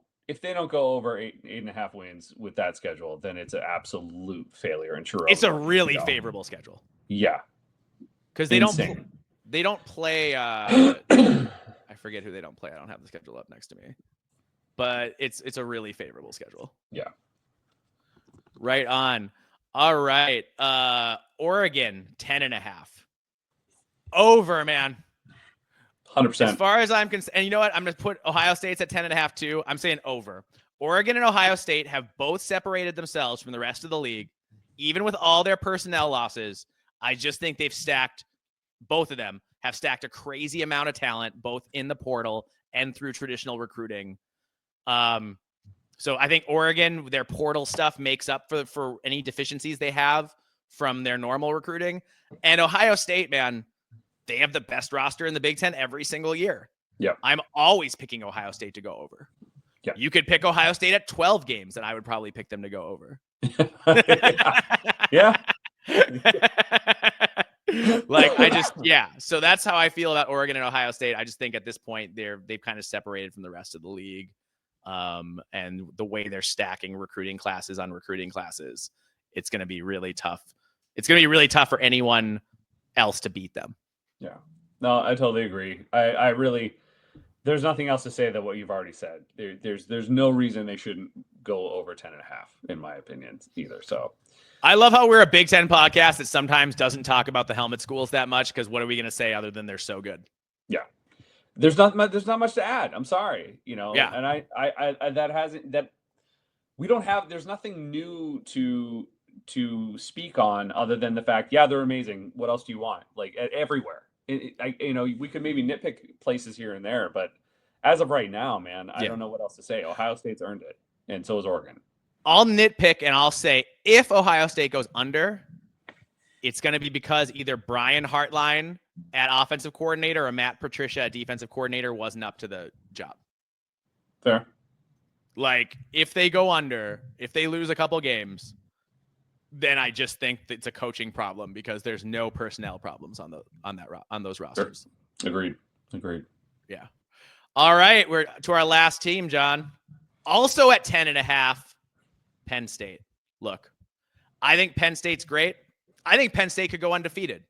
go over 8.5 wins with that schedule, then it's an absolute failure. And Sharon, it's a really favorable schedule. Yeah, because they don't play. I forget who they don't play. I don't have the schedule up next to me, but it's a really favorable schedule. Yeah. Right on. All right. Oregon 10.5. Over, man. 100%. As far as I'm concerned, and you know what? I'm going to put Ohio State's at 10.5 too. I'm saying over. Oregon and Ohio State have both separated themselves from the rest of the league, even with all their personnel losses. I just think both of them have stacked a crazy amount of talent, both in the portal and through traditional recruiting. So I think Oregon, their portal stuff makes up for any deficiencies they have from their normal recruiting. And Ohio State, man, they have the best roster in the Big Ten every single year. Yeah. I'm always picking Ohio State to go over. Yeah. You could pick Ohio State at 12 games, and I would probably pick them to go over. Yeah. So that's how I feel about Oregon and Ohio State. I just think at this point they've kind of separated from the rest of the league. And the way they're stacking recruiting classes on recruiting classes, it's going to be really tough. It's going to be really tough for anyone else to beat them. Yeah, no, I totally agree. I really, there's nothing else to say than what you've already said. There's no reason they shouldn't go over 10.5 in my opinion either. So I love how we're a Big Ten podcast that sometimes doesn't talk about the helmet schools that much. Cause what are we going to say other than they're so good? Yeah. There's not much to add. I'm sorry, Yeah. And there's nothing new to speak on other than the fact, yeah, they're amazing. What else do you want? Everywhere, we could maybe nitpick places here and there, but as of right now, man, I don't know what else to say. Ohio State's earned it, and so has Oregon. I'll nitpick and I'll say if Ohio State goes under, it's going to be because either Brian Hartline at offensive coordinator or Matt Patricia at defensive coordinator wasn't up to the job. Fair. Like, if they go under, if they lose a couple games, then I just think that it's a coaching problem because there's no personnel problems on those rosters. Sure. Agreed. Yeah. All right, we're to our last team, John. Also at 10.5, Penn State. Look, I think Penn State's great. I think Penn State could go undefeated.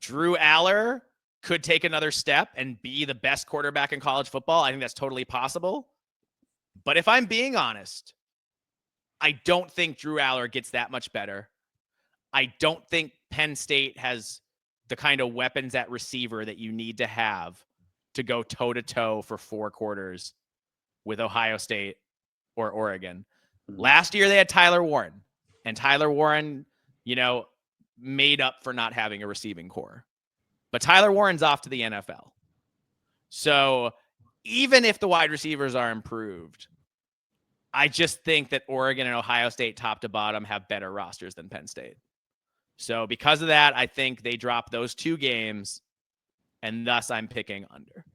Drew Aller could take another step and be the best quarterback in college football. I think that's totally possible. But if I'm being honest, I don't think Drew Aller gets that much better. I don't think Penn State has the kind of weapons at receiver that you need to have to go toe-to-toe for 4 quarters with Ohio State or Oregon. Last year, they had Tyler Warren. And Tyler Warren, made up for not having a receiving core. But Tyler Warren's off to the NFL. So even if the wide receivers are improved, I just think that Oregon and Ohio State top to bottom have better rosters than Penn State. So because of that, I think they drop those 2 games, and thus I'm picking under.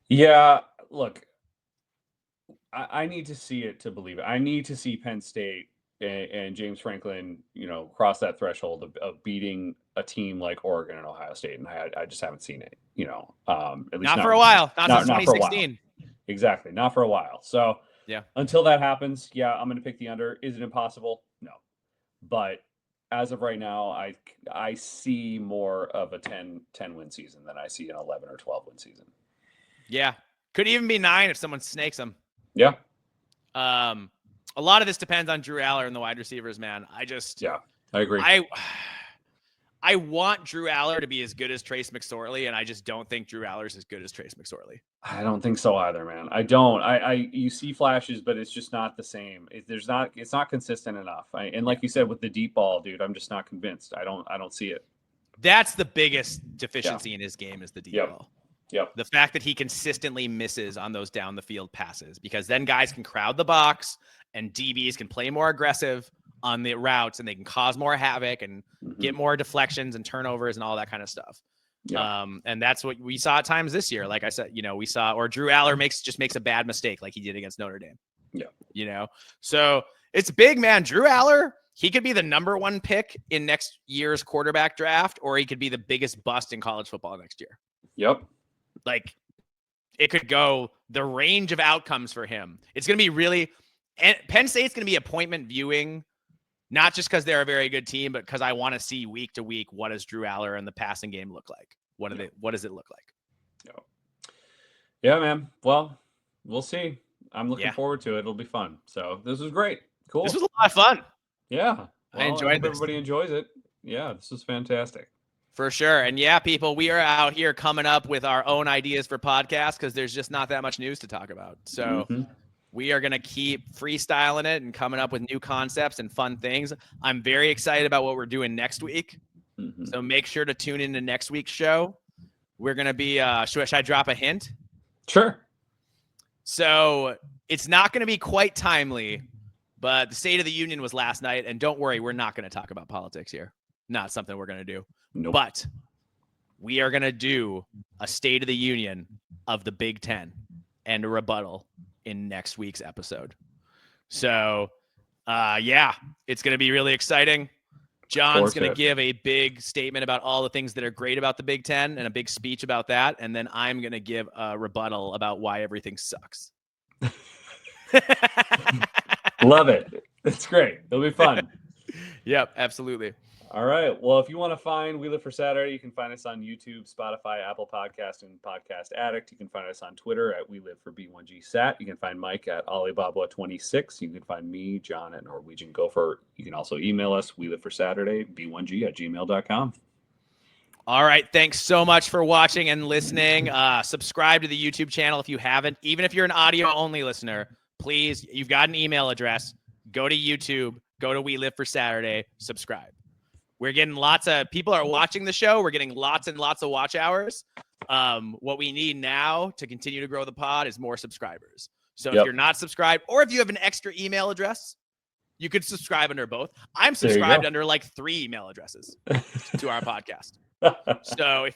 Yeah, look, I need to see it to believe it. I need to see Penn State and James Franklin, cross that threshold of beating a team like Oregon and Ohio State, and I just haven't seen it. At least not for a while, not since not 2016. Exactly, not for a while. So yeah, until that happens, I'm going to pick the under. Is it impossible? No, but as of right now, I see more of a 10 win season than I see an 11 or 12 win season. Yeah, could even be 9 if someone snakes them. Yeah. A lot of this depends on Drew Aller and the wide receivers, man. I agree. I want Drew Aller to be as good as Trace McSorley, and I just don't think Drew Aller's as good as Trace McSorley. I don't think so either, man. I don't. You see flashes, but it's just not the same. It's not consistent enough. And like you said, with the deep ball, dude, I'm just not convinced. I don't see it. That's the biggest deficiency in his game is the deep ball. Yep. The fact that he consistently misses on those down the field passes, because then guys can crowd the box and DBs can play more aggressive on the routes and they can cause more havoc and get more deflections and turnovers and all that kind of stuff. Yeah. And that's what we saw at times this year. Like I said, we saw, or Drew Aller makes a bad mistake like he did against Notre Dame. Yeah. So it's big, man. Drew Aller, he could be the number 1 pick in next year's quarterback draft, or he could be the biggest bust in college football next year. Yep. Like, it could go the range of outcomes for him. It's going to be really, and Penn State's going to be appointment viewing, not just because they're a very good team, but because I want to see week to week, what does Drew Aller and the passing game look like? What does it look like? Yeah, man. Well, we'll see. I'm looking forward to it. It'll be fun. So this was great. Cool. This was a lot of fun. Yeah. Well, I enjoyed this. Everybody enjoys it. Yeah, this was fantastic. For sure. And yeah, people, we are out here coming up with our own ideas for podcasts because there's just not that much news to talk about. So we are going to keep freestyling it and coming up with new concepts and fun things. I'm very excited about what we're doing next week. So make sure to tune into next week's show. We're going to be, should I drop a hint? Sure. So it's not going to be quite timely, but the State of the Union was last night. And don't worry, we're not going to talk about politics here. Not something we're going to do. Nope. But we are going to do a State of the Union of the Big Ten and a rebuttal in next week's episode. So, it's going to be really exciting. John's going to give a big statement about all the things that are great about the Big Ten and a big speech about that. And then I'm going to give a rebuttal about why everything sucks. Love it. It's great. It'll be fun. Yep, absolutely. All right. Well, if you want to find We Live for Saturday, you can find us on YouTube, Spotify, Apple Podcast, and Podcast Addict. You can find us on Twitter at We Live for B1GSat. You can find Mike at Alibaba26. You can find me, John, at Norwegian Gopher. You can also email us, We Live for Saturday, B1G@gmail.com. All right. Thanks so much for watching and listening. Subscribe to the YouTube channel if you haven't. Even if you're an audio-only listener, please, you've got an email address. Go to YouTube. Go to We Live for Saturday. Subscribe. We're getting lots of people are watching the show. We're getting lots and lots of watch hours. What we need now to continue to grow the pod is more subscribers. So if you're not subscribed, or if you have an extra email address, you could subscribe under both. I'm subscribed under like 3 email addresses to our podcast. So if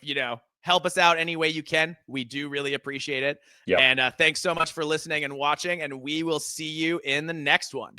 help us out any way you can, we do really appreciate it. And thanks so much for listening and watching, and we will see you in the next one.